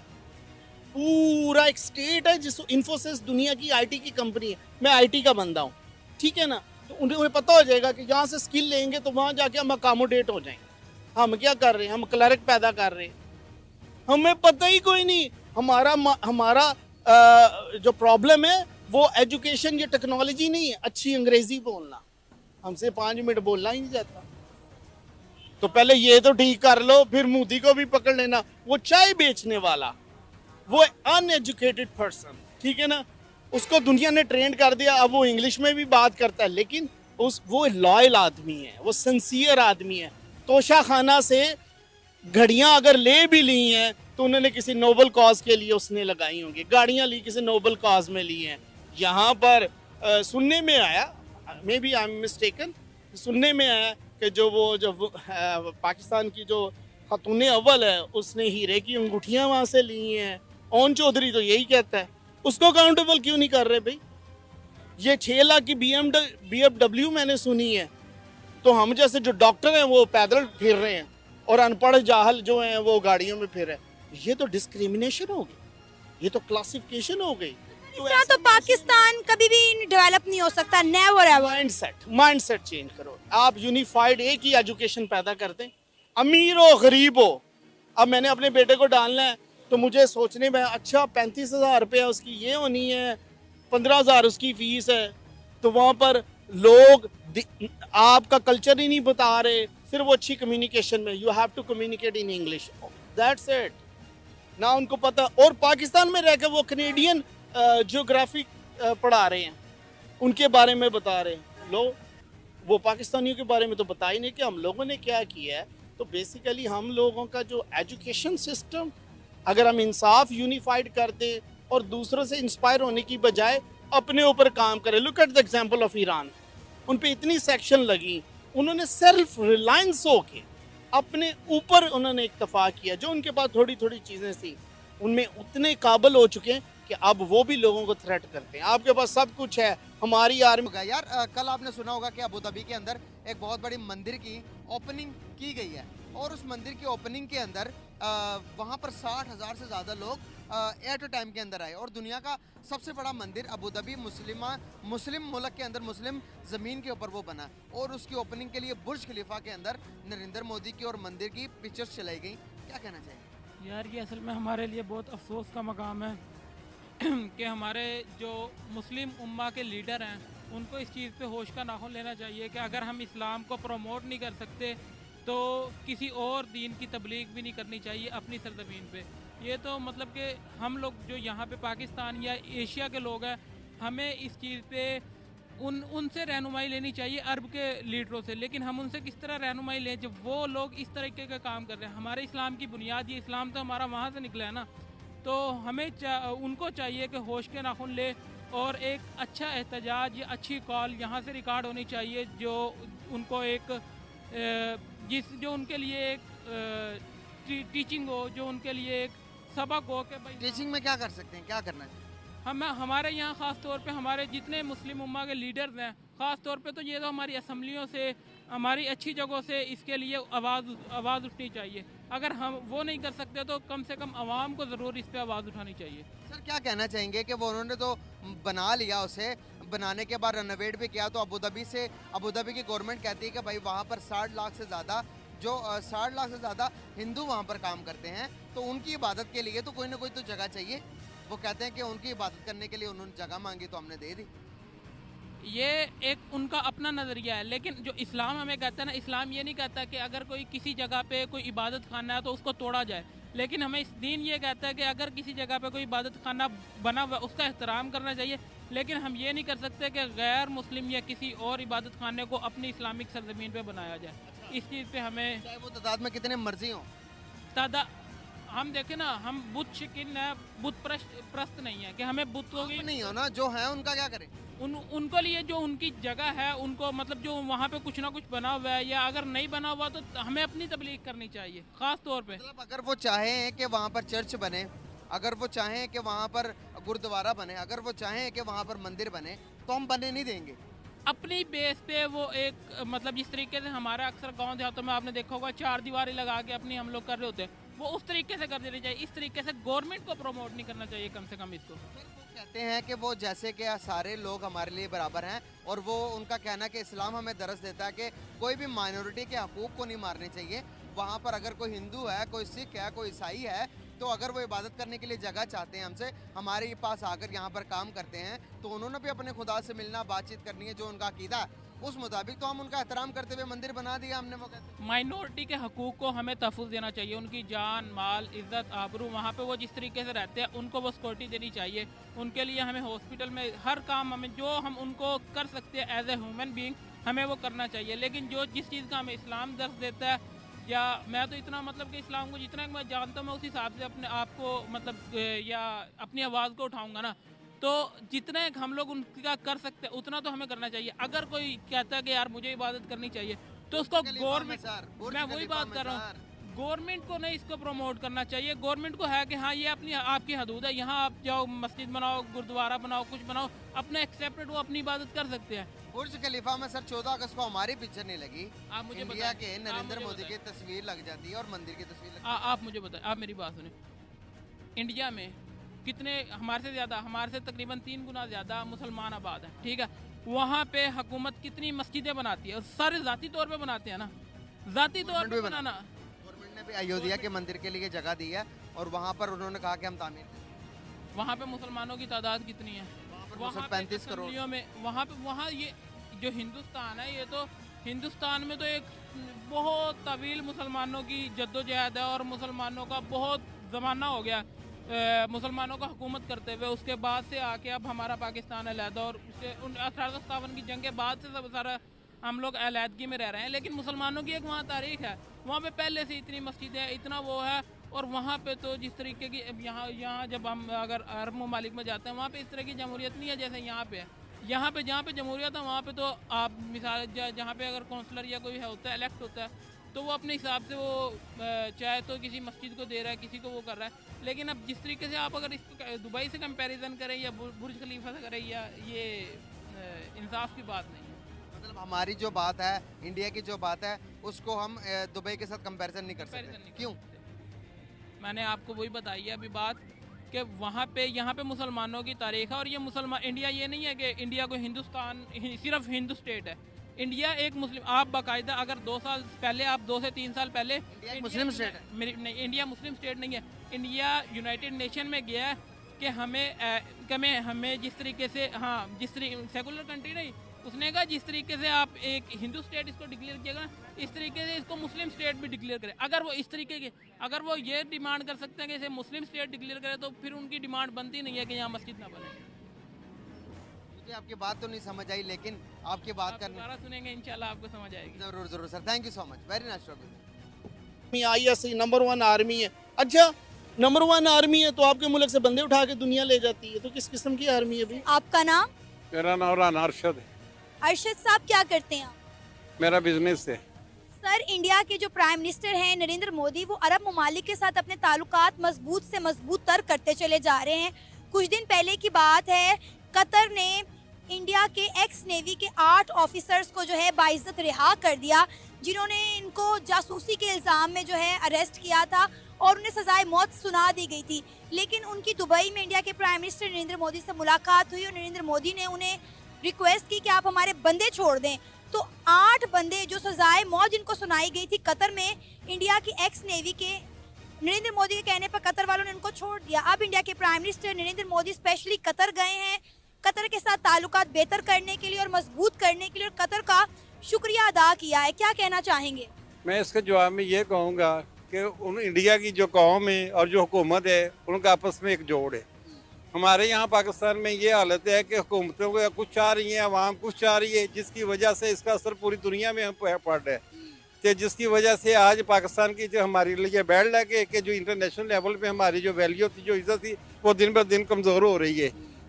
पूरा एक स्टेट है जिस इन्फोसिस दुनिया की आईटी की कंपनी है। मैं आईटी का बंदा हूँ, ठीक है ना, तो उन्हें पता हो जाएगा कि यहाँ से स्किल लेंगे तो वहाँ जाके हम अकोमोडेट हो जाएंगे। हम क्या कर रहे हैं, हम क्लर्क पैदा कर रहे हैं, हमें पता ही कोई नहीं। हमारा जो प्रॉब्लम है वो एजुकेशन या टेक्नोलॉजी नहीं है, अच्छी अंग्रेजी बोलना। हमसे 5 मिनट बोलना ही नहीं जाता। तो पहले ये तो ठीक कर लो, फिर मोदी को भी पकड़ लेना। वो चाय बेचने वाला, वो अनएजुकेटेड पर्सन, ठीक है ना, उसको दुनिया ने ट्रेंड कर दिया, अब वो इंग्लिश में भी बात करता है, लेकिन वो लॉयल आदमी है, वो सिंसियर आदमी है। तोशा खाना से घड़ियां अगर ले भी ली हैं तो उन्होंने किसी नोबल कॉज के लिए उसने लगाई होंगी। गाड़ियां ली किसी नोबल कॉज में ली हैं। यहाँ पर सुनने में आया, maybe I am mistaken, सुनने में आया कि जो पाकिस्तान की जो खातून अव्वल है उसने हीरे की अंगूठियां वहाँ से ली हैं। ओन चौधरी तो यही कहता है, उसको काउंटेबल क्यों नहीं कर रहे भाई? ये 6 लाख की BMW मैंने सुनी है, तो हम जैसे जो डॉक्टर हैं वो पैदल फिर रहे हैं और अनपढ़ जाहल जो हैं वो गाड़ियों में फिर रहे हैं। ये तो डिस्क्रिमिनेशन हो गई, ये तो क्लासिफिकेशन हो गई। तो पाकिस्तान कभी भी डेवलप नहीं हो सकता, नेवर एवर। माइंडसेट चेंज करो। आप यूनिफाइड एक ही एजुकेशन पैदा कर दें, अमीर हो गरीब हो। अब मैंने अपने बेटे को डालना है तो मुझे सोचने में अच्छा 35,000 रुपया उसकी ये होनी है, 15,000 उसकी फीस है, तो वहाँ पर लोग आपका कल्चर ही नहीं बता रहे, सिर्फ वो अच्छी कम्युनिकेशन में। You have to communicate in English, that's it ना। उनको पता, और पाकिस्तान में रहकर वो कैनेडियन ज्योग्राफी पढ़ा रहे हैं, उनके बारे में बता रहे हैं। लो, वो पाकिस्तानियों के बारे में तो बता ही नहीं कि हम लोगों ने क्या किया है। तो बेसिकली हम लोगों का जो एजुकेशन सिस्टम, अगर हम इंसाफ यूनिफाइड कर दें और दूसरों से इंस्पायर होने की बजाय अपने ऊपर काम करें। Look at the example of Iran, उन पे इतनी सेक्शन लगी, उन्होंने सेल्फ रिलायंस होके अपने ऊपर उन्होंने इक्तफा किया। जो उनके पास थोड़ी थोड़ी चीज़ें थी उनमें उतने काबिल हो चुके हैं कि अब वो भी लोगों को थ्रेट करते हैं। आपके पास सब कुछ है, हमारी आर्मी। यार कल आपने सुना होगा कि अबू धाबी के अंदर एक बहुत बड़ी मंदिर की ओपनिंग की गई है, और उस मंदिर की ओपनिंग के अंदर वहाँ पर 60,000 से ज़्यादा लोग एट अ टाइम के अंदर आए। और दुनिया का सबसे बड़ा मंदिर अबू धाबी मुस्लिम मुल्क के अंदर, मुस्लिम ज़मीन के ऊपर वो बना, और उसकी ओपनिंग के लिए बुर्ज खलीफा के अंदर नरेंद्र मोदी की और मंदिर की पिक्चर्स चलाई गई। क्या कहना चाहिए? यार ये असल में हमारे लिए बहुत अफसोस का मकाम है कि हमारे जो मुस्लिम उम्मा के लीडर हैं उनको इस चीज़ पे होश का नाखून लेना चाहिए कि अगर हम इस्लाम को प्रमोट नहीं कर सकते तो किसी और दीन की तबलीग भी नहीं करनी चाहिए अपनी सरजमीन पे। ये तो मतलब कि हम लोग जो यहाँ पे पाकिस्तान या एशिया के लोग हैं, हमें इस चीज़ पे उनसे रहनुमाई लेनी चाहिए, अरब के लीडरों से। लेकिन हम उनसे किस तरह रहनुमाई लें जब वो लोग इस तरीके का काम कर रहे हैं? हमारे इस्लाम की बुनियाद, ये इस्लाम तो हमारा वहाँ से निकला है ना। तो हमें उनको चाहिए कि होश के नाखून ले और एक अच्छा एहतजाज या अच्छी कॉल यहाँ से रिकॉर्ड होनी चाहिए, जो उनको एक जो उनके लिए एक टीचिंग हो, जो उनके लिए एक सबक हो कि भाई टीचिंग में क्या कर सकते हैं, क्या करना चाहिए? हमारे यहाँ ख़ास तौर पे हमारे जितने मुस्लिम उम्मा के लीडर्स हैं, ख़ास तौर पे तो ये तो हमारी असम्बलियों से, हमारी अच्छी जगहों से इसके लिए आवाज़ उठनी चाहिए। अगर हम वो नहीं कर सकते तो कम से कम आवाम को ज़रूर इस पे आवाज़ उठानी चाहिए। सर क्या कहना चाहेंगे कि वो उन्होंने तो बना लिया, उसे बनाने के बाद रेनोवेट भी किया, तो अबू धाबी की गवर्नमेंट कहती है कि भाई वहाँ पर 60 लाख से ज़्यादा हिंदू वहाँ पर काम करते हैं, तो उनकी इबादत के लिए तो कोई ना कोई तो जगह चाहिए। वो कहते हैं कि उनकी इबादत करने के लिए उन्होंने जगह मांगी तो हमने दे दी। ये एक उनका अपना नज़रिया है, लेकिन जो इस्लाम हमें कहता है ना, इस्लाम ये नहीं कहता कि अगर कोई किसी जगह पे कोई इबादत खाना है तो उसको तोड़ा जाए, लेकिन हमें इस दीन ये कहता है कि अगर किसी जगह पे कोई इबादत खाना बना हुआ उसका एहतराम करना चाहिए, लेकिन हम ये नहीं कर सकते कि गैर मुस्लिम या किसी और इबादत खाने को अपनी इस्लामिक सरजमीन पे बनाया जाए। इस चीज़ पे हमें, चाहे वो तादाद में कितने मर्जी हो, हम देखें ना, हम बुत शिकिन है, बुत प्रस्त नहीं है कि हमें बुतों की नहीं हो ना, जो है उनका क्या करें। उनको लिए जो उनकी जगह है, उनको मतलब जो वहाँ पे कुछ ना कुछ बना हुआ है, या अगर नहीं बना हुआ तो हमें अपनी तबलीग करनी चाहिए ख़ास तौर पे। मतलब अगर वो चाहें कि वहाँ पर चर्च बने, अगर वो चाहें कि वहाँ पर गुरुद्वारा बने, अगर वो चाहें कि वहाँ पर मंदिर बने, तो हम बने नहीं देंगे। अपनी बेस पे वो एक मतलब जिस तरीके से हमारा अक्सर गांव देहातों में आपने देखा होगा 4 दीवारें लगा के अपनी हम लोग कर रहे होते हैं, वो उस तरीके से कर देनी चाहिए। इस तरीके से गवर्नमेंट को प्रमोट नहीं करना चाहिए कम से कम इसको। कहते हैं कि वो जैसे कि सारे लोग हमारे लिए बराबर हैं, और वो उनका कहना है कि इस्लाम हमें दरस देता है कि कोई भी माइनॉरिटी के हकूक़ को नहीं मारने चाहिए। वहाँ पर अगर कोई हिंदू है, कोई सिख है, कोई ईसाई है, तो अगर वो इबादत करने के लिए जगह चाहते हैं हमसे, हमारे पास आकर यहाँ पर काम करते हैं, तो उन्होंने भी अपने खुदा से मिलना, बातचीत करनी है, जो उनका अकीदा है उस मुताबिक, तो हम उनका एहतराम करते हुए मंदिर बना दिया हमने। वो कहते माइनॉरिटी के हकूक़ को हमें तहफ़्फ़ुज़ देना चाहिए, उनकी जान माल इज़्ज़त आबरू, वहाँ पे वो जिस तरीके से रहते हैं उनको वो सिक्योरिटी देनी चाहिए। उनके लिए हमें हॉस्पिटल में हर काम, हमें जो हम उनको कर सकते हैं एज ए ह्यूमन बीइंग, हमें वो करना चाहिए। लेकिन जो जिस चीज़ का हमें इस्लाम दर्ज देता है, या मैं तो इतना मतलब कि इस्लाम को जितना मैं जानता हूँ मैं उस हिसाब से अपने आप को मतलब या अपनी आवाज़ को उठाऊँगा ना, तो जितने हम लोग उनका कर सकते हैं उतना तो हमें करना चाहिए। अगर कोई कहता है कि यार मुझे इबादत करनी चाहिए, तो उसको गवर्नमेंट, मैं वही बात कर रहा हूँ, गवर्नमेंट को नहीं इसको प्रमोट करना चाहिए। गवर्नमेंट को है कि हाँ ये अपनी आपकी हदूद है, यहाँ आप जाओ मस्जिद बनाओ, गुरुद्वारा बनाओ, कुछ बनाओ, अपने एक्सेप्टेड वो अपनी इबादत कर सकते हैं। बुर्ज खलीफा में सर 14 अगस्त को हमारी पिक्चर नहीं लगी, आप मुझे इंडिया के नरेंद्र मोदी की तस्वीर लग जाती है और मंदिर की तस्वीर लग जाती है। आप मुझे बताएं, आप मेरी बात सुने, इंडिया में कितने हमारे से ज़्यादा, हमारे से तकरीबन 3 गुना ज़्यादा मुसलमान आबाद हैं, ठीक है। वहाँ पे हुकूमत कितनी मस्जिदें बनाती है, और सारे ज़ाती तौर पे बनाते हैं ना, ज़ाती तौर पे बनाना। गवर्नमेंट ने भी अयोध्या के मंदिर के लिए जगह दी है, और वहाँ पर उन्होंने कहा कि हम तामीर करेंगे। वहाँ पे मुसलमानों की तादाद कितनी है? वहाँ पे 35 करोड़ में। वहाँ ये जो हिंदुस्तान है, ये तो हिंदुस्तान में तो एक बहुत तवील मुसलमानों की जद्दोजहद है, और मुसलमानों का बहुत ज़माना हो गया मुसलमानों का हुकूमत करते हुए। उसके बाद से आके अब हमारा पाकिस्तान अलहदा, और 1857 की जंग के बाद से सब सारा हम लोग अलहदगी में रह रहे हैं। लेकिन मुसलमानों की एक वहाँ तारीख है, वहाँ पे पहले से इतनी मस्जिदें है, इतना वो है, और वहाँ पे तो जिस तरीके की यहाँ जब हम अगर अरब ममालिक में जाते हैं, वहाँ पे इस तरह की जमहूरियत नहीं है जैसे यहाँ पे है। यहाँ पे जहाँ पे जमहूरियत है, वहाँ पे तो आप मिसाल जहाँ पे अगर काउंसलर या कोई है होता है, इलेक्ट होता है, तो वो अपने हिसाब से वो चाहे तो किसी मस्जिद को दे रहा है, किसी को वो कर रहा है। लेकिन अब जिस तरीके से आप अगर इसको दुबई से कंपैरिजन करें या बुर्ज खलीफा से करें, या ये इंसाफ की बात नहीं है। मतलब हमारी जो बात है, इंडिया की जो बात है, उसको हम दुबई के साथ कंपैरिजन नहीं कर सकते। क्यों? मैंने आपको वही बताई है अभी बात, कि वहाँ पे यहाँ पे मुसलमानों की तारीख है, और ये मुसलमान इंडिया ये नहीं है कि इंडिया को हिंदुस्तान सिर्फ हिंदू स्टेट है। इंडिया एक मुस्लिम, आप बाकायदा अगर 2 साल पहले, आप 2 से 3 साल पहले, इंडिया मुस्लिम स्टेट है। नहीं, इंडिया मुस्लिम स्टेट नहीं है। इंडिया यूनाइटेड नेशन में गया है कि हमें जिस तरीके से, हाँ जिस तरीके सेकुलर कंट्री नहीं, उसने कहा जिस तरीके से आप एक हिंदू स्टेट इसको डिक्लेयर किएगा ना, इस तरीके से इसको मुस्लिम स्टेट भी डिक्लेयर करें। अगर वो इस तरीके के, अगर वो ये डिमांड कर सकते हैं कि इसे मुस्लिम स्टेट डिक्लेयर करें, तो फिर उनकी डिमांड बनती नहीं है कि यहाँ मस्जिद ना बने। मुझे आपकी बात तो नहीं समझ आई, लेकिन आपकी बात करने दोबारा सुनेंगे इंशाल्लाह आपको समझ आएगी। जरूर जरूर sir, thank you so much, very nice talking. ISI number 1 army है। अच्छा नंबर 1 आर्मी है, तो आपके मुल्क से बंदे उठा के दुनिया ले जाती है, तो किस किस्म की आर्मी है भाई? आपका नाम? मेरा नाम राना अरशद है। अरशद साहब, क्या करते हैं आप? मेरा बिजनेस है। सर, इंडिया के जो प्राइम मिनिस्टर हैं नरेंद्र मोदी, वो अरब ममालिक के साथ अपने ताल्लुकात मजबूत से मजबूत तर करते चले जा रहे हैं। कुछ दिन पहले की बात है, कतर ने इंडिया के एक्स नेवी के 8 ऑफिसर्स को जो है बाइज्जत रिहा कर दिया, जिन्होंने इनको जासूसी के इल्ज़ाम में जो है अरेस्ट किया था और उन्हें सजाए मौत सुना दी गई थी। लेकिन उनकी दुबई में इंडिया के प्राइम मिनिस्टर नरेंद्र मोदी से मुलाकात हुई और नरेंद्र मोदी ने उन्हें रिक्वेस्ट की कि आप हमारे बंदे छोड़ दें। तो 8 बंदे जो सजाए मौत जिनको सुनाई गई थी कतर में, इंडिया की एक्स नेवी के नरेंद्र मोदी के कहने पर कतर वालों ने उनको छोड़ दिया। अब इंडिया के prime minister Narendra Modi specially Qatar गए हैं, कतर के साथ ताल्लुकात बेहतर करने के लिए और मजबूत करने के लिए, और कतर का शुक्रिया अदा किया है। क्या कहना चाहेंगे? मैं इसके जवाब में ये कहूँगा कि उन इंडिया की जो कौम है और जो हुकूमत है, उनका आपस में एक जोड़ है। हमारे यहाँ पाकिस्तान में ये हालत है कि हुकूमतों को कुछ चाह रही है, अवाम कुछ चाह रही है, जिसकी वजह से इसका असर पूरी दुनिया में पड़ रहा है, तो जिसकी वजह से आज पाकिस्तान की जो हमारे लिए बैठ लगे कि जो इंटरनेशनल लेवल पे हमारी जो वैल्यू थी, जो इज्जत थी, वो दिन ब दिन कमज़ोर हो रही है।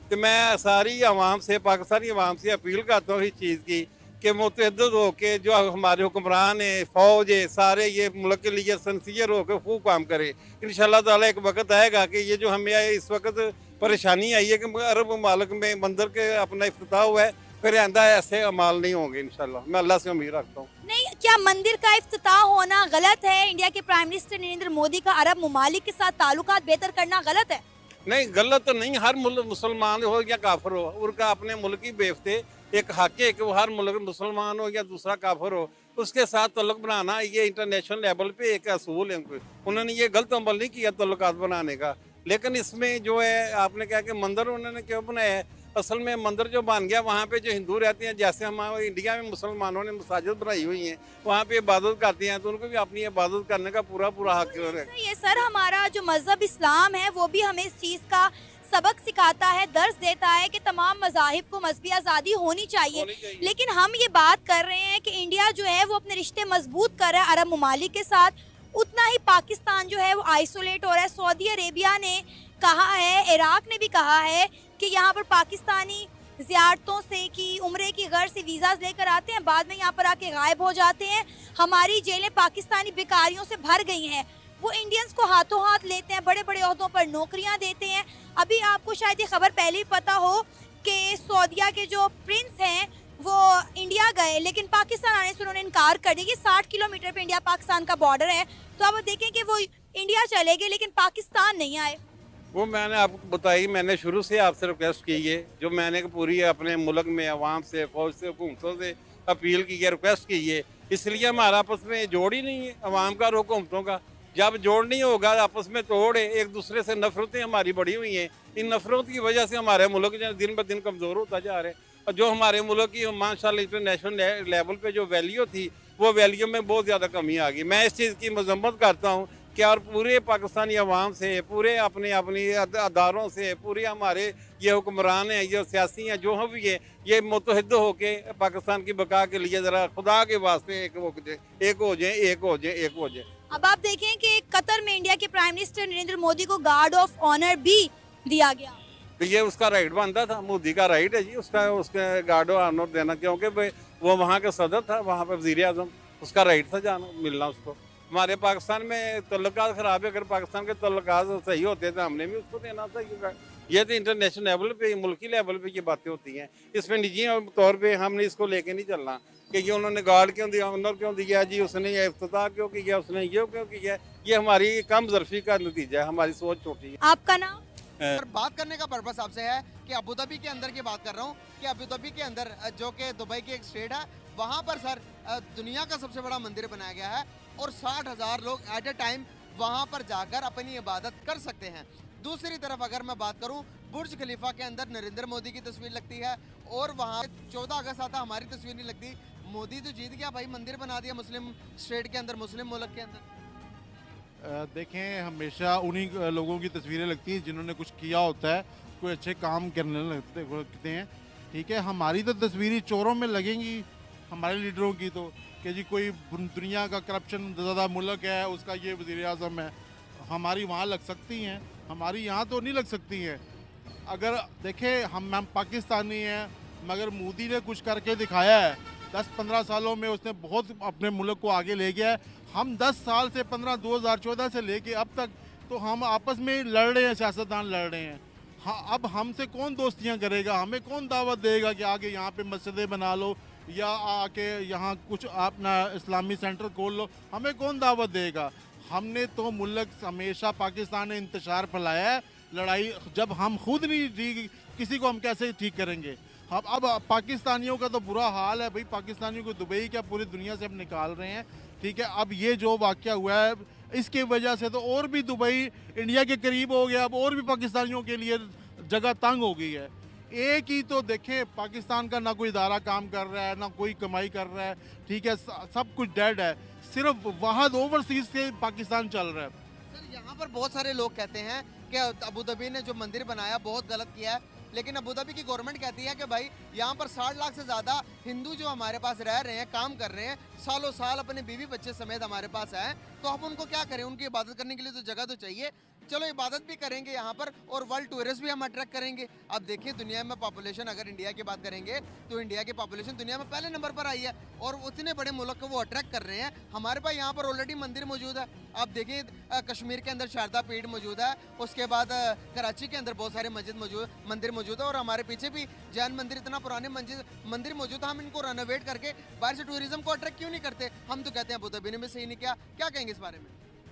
तो मैं सारी आवाम से, पाकिस्तानी आवाम से अपील करता हूँ इस चीज़ की कि मुतअद्दिद हो के जो हमारे हुक्मरान है, फ़ौज है, सारे ये मुल्क के लिए सिंसियर हो के खूब काम करे। इंशाअल्लाह ताला एक वक्त आएगा कि ये जो हमें इस वक्त परेशानी आई है कि अरब ममालिक में मंदिर के अपना इफ्तिताह हुआ है, फिर आइंदा ऐसे अमाल नहीं होंगे इंशाल्लाह। मैं अल्लाह से उम्मीद रखता हूँ। नहीं, क्या मंदिर का इफ्तिताह होना गलत है? इंडिया के प्राइम मिनिस्टर नरेंद्र मोदी का अरब ममालिक के साथ ताल्लुकात बेहतर करना गलत है? नहीं, गलत तो नहीं। हर मुसलमान हो या काफिर हो, उनका अपने मुल्क की बेफ्ते एक हक है कि वो हर मुल्क मुसलमान हो या दूसरा काफिर हो, उसके साथ तल्लुक बनाना ये इंटरनेशनल लेवल पे एक असूल है। उन्होंने ये गलत अमल नहीं किया तल्लुकात बनाने का। लेकिन इसमें जो है आपने कहा कि मंदिर उन्होंने क्यों बनाया है, असल में मंदिर जो बन गया वहाँ पे जो हिंदू रहते हैं, जैसे हमारे इंडिया में मुसलमानों ने मसाजिद बनाई हुई हैं, वहाँ पे इबादत करते हैं, तो उनको भी अपनी इबादत करने का पूरा हक है। ये सर, हमारा जो मजहब इस्लाम है वो भी हमें इस चीज़ का सबक सिखाता है, दर्ज देता है कि तमाम मज़ाहिब को मजहबी आज़ादी होनी चाहिए। लेकिन हम ये बात कर रहे हैं कि इंडिया जो है वो अपने रिश्ते मजबूत कर रहा है अरब ममालिक के साथ, उतना ही पाकिस्तान जो है वो आइसोलेट हो रहा है। सऊदी अरेबिया ने कहा है, इराक ने भी कहा है कि यहाँ पर पाकिस्तानी ज़ियारतों से कि उम्रे की गर्ज से वीज़ाज लेकर आते हैं, बाद में यहाँ पर आके गायब हो जाते हैं। हमारी जेलें पाकिस्तानी बेकारियों से भर गई हैं, वो इंडियंस को हाथों हाथ लेते हैं, बड़े बड़े ओहदों पर नौकरियां देते हैं। अभी आपको शायद ये खबर पहले ही पता हो कि सऊदीया के जो प्रिंस हैं वो इंडिया गए, लेकिन पाकिस्तान आने से उन्होंने इनकार कर दिया। 60 किलोमीटर पे इंडिया पाकिस्तान का बॉर्डर है, तो अब देखें कि वो इंडिया चले गए लेकिन पाकिस्तान नहीं आए। वो मैंने आपको बताई, मैंने शुरू से आपसे रिक्वेस्ट की है, जो मैंने पूरी अपने मुल्क में अवाम से, फौज से, हुकूमतों से अपील की है, रिक्वेस्ट की है। इसलिए हमारा आपस में जोड़ ही नहीं है अवाम का और हुकूमतों का। जब जोड़ नहीं होगा, आपस में तोड़ है, एक दूसरे से नफरतें हमारी बढ़ी हुई हैं। इन नफरत की वजह से हमारे मुल्क दिन ब दिन कमज़ोर होता जा रहा है। और जो हमारे मुल्क की माशाल्लाह इंटरनेशनल लेवल पे जो वैल्यू थी, वो वैल्यू में बहुत ज़्यादा कमी आ गई। मैं इस चीज़ की मजम्मत करता हूँ कि और पूरे पाकिस्तानी अवाम से, पूरे अपने अदारों से, पूरे हमारे ये हुक्मरान हैं, ये सियासी हैं, जो भी है, ये मुतहद होके पाकिस्तान की बका के लिए ज़रा खुदा के वास्ते एक हो जाए। अब आप देखें कि कतर में इंडिया के प्राइम मिनिस्टर नरेंद्र मोदी को गार्ड ऑफ ऑनर भी दिया गया, तो ये उसका राइट बनता था, मोदी का राइट है जी उसके गार्ड ऑफ ऑनर देना, क्योंकि वो वहाँ का सदर था, वहाँ पर वज़ीर आज़म, उसका राइट था जाना मिलना उसको। हमारे पाकिस्तान में तल्लुकात ख़राब है, अगर पाकिस्तान के तल्लुकात सही होते तो हमने भी उसको देना था। ये तो इंटरनेशनल लेवल पे, मुल्की लेवल पे ये बातें होती हैं। इसमें निजी तौर पे हमने इसको लेके नहीं चलना कि ये उन्होंने गार्ड क्यों दिया, ऑनर क्यों दिया जी, उसने ये इफ्तिताह क्यों किया, उसने ये क्यों किया। ये हमारी कम ज़र्फी का नतीजा है, हमारी सोच छोटी है। आपका नाम? और बात करने का पर्पस आपसे है कि अबू धाबी के अंदर की बात कर रहा हूँ कि अबू धाबी के अंदर जो कि दुबई की एक स्टेट है, वहाँ पर सर दुनिया का सबसे बड़ा मंदिर बनाया गया है और 60,000 लोग एट ए टाइम वहाँ पर जाकर अपनी इबादत कर सकते हैं। दूसरी तरफ अगर मैं बात करूँ, बुर्ज खलीफा के अंदर नरेंद्र मोदी की तस्वीर लगती है और वहाँ 14 अगस्त आता, हमारी तस्वीर नहीं लगती। मोदी तो जीत गया भाई, मंदिर बना दिया मुस्लिम स्टेट के अंदर, मुस्लिम मुल्क के अंदर। देखें, हमेशा उन्हीं लोगों की तस्वीरें लगती हैं जिन्होंने कुछ किया होता है, कोई अच्छे काम करने लगते हैं। ठीक है, हमारी तो तस्वीरें चोरों में लगेंगी, हमारे लीडरों की तो, कि जी कोई दुनिया का करप्शन ज़्यादा मुल्क है, उसका ये वज़ीर आज़म है। हमारी वहाँ लग सकती हैं, हमारी यहाँ तो नहीं लग सकती हैं। अगर देखें हम पाकिस्तानी हैं, मगर मोदी ने कुछ करके दिखाया है। 10-15 सालों में उसने बहुत अपने मुल्क को आगे ले गया है। हम 10 साल से 2014 से लेके अब तक तो हम आपस में लड़ रहे हैं, सियासतदान लड़ रहे हैं। हाँ, अब हमसे कौन दोस्तियां करेगा, हमें कौन दावत देगा कि आगे यहाँ पे मस्जिदें बना लो या आके यहाँ कुछ अपना इस्लामी सेंटर खोल लो, हमें कौन दावत देगा। हमने तो मुल्क हमेशा पाकिस्तान ने इंतशार फैलाया है, लड़ाई जब हम खुद नहीं ठीक, किसी को हम कैसे ठीक करेंगे। हम अब पाकिस्तानियों का तो बुरा हाल है भाई, पाकिस्तानियों को दुबई क्या पूरी दुनिया से हम निकाल रहे हैं, ठीक है। अब ये जो वाक़या हुआ है इसकी वजह से तो और भी दुबई इंडिया के करीब हो गया, अब और भी पाकिस्तानियों के लिए जगह तंग हो गई है। एक ही तो देखें, पाकिस्तान का ना कोई इदारा काम कर रहा है, ना कोई कमाई कर रहा है, ठीक है, सब कुछ डेड है, सिर्फ वाहद ओवरसीज से पाकिस्तान चल रहा है। सर यहाँ पर बहुत सारे लोग कहते हैं कि अबू धाबी ने जो मंदिर बनाया बहुत गलत किया है, लेकिन अबू धाबी की गवर्नमेंट कहती है कि भाई यहाँ पर 60 लाख से ज़्यादा हिंदू जो हमारे पास रह रहे हैं, काम कर रहे हैं, सालों साल अपने बीवी बच्चे समेत हमारे पास आए, तो हम उनको क्या करें, उनकी इबादत करने के लिए तो जगह तो चाहिए। चलो इबादत भी करेंगे यहाँ पर और वर्ल्ड टूरिस्ट भी हम अट्रैक्ट करेंगे। अब देखिए दुनिया में पॉपुलेशन, अगर इंडिया की बात करेंगे तो इंडिया की पॉपुलेशन दुनिया में पहले नंबर पर आई है और उतने बड़े मुल्क को वो अट्रैक्ट कर रहे हैं। हमारे पास यहाँ पर ऑलरेडी मंदिर मौजूद है। आप देखिए कश्मीर के अंदर शारदा पीठ मौजूद है, उसके बाद कराची के अंदर बहुत सारे मंदिर मौजूद है और हमारे पीछे भी जैन मंदिर, इतना पुराने मंदिर मौजूद है। हम इनको रेनोवेट करके बाहर से टूरिज्म को अट्रैक्ट क्यों नहीं करते? हम तो कहते हैं अबू धाबी ने भी सही नहीं किया। क्या कहेंगे इस बारे में?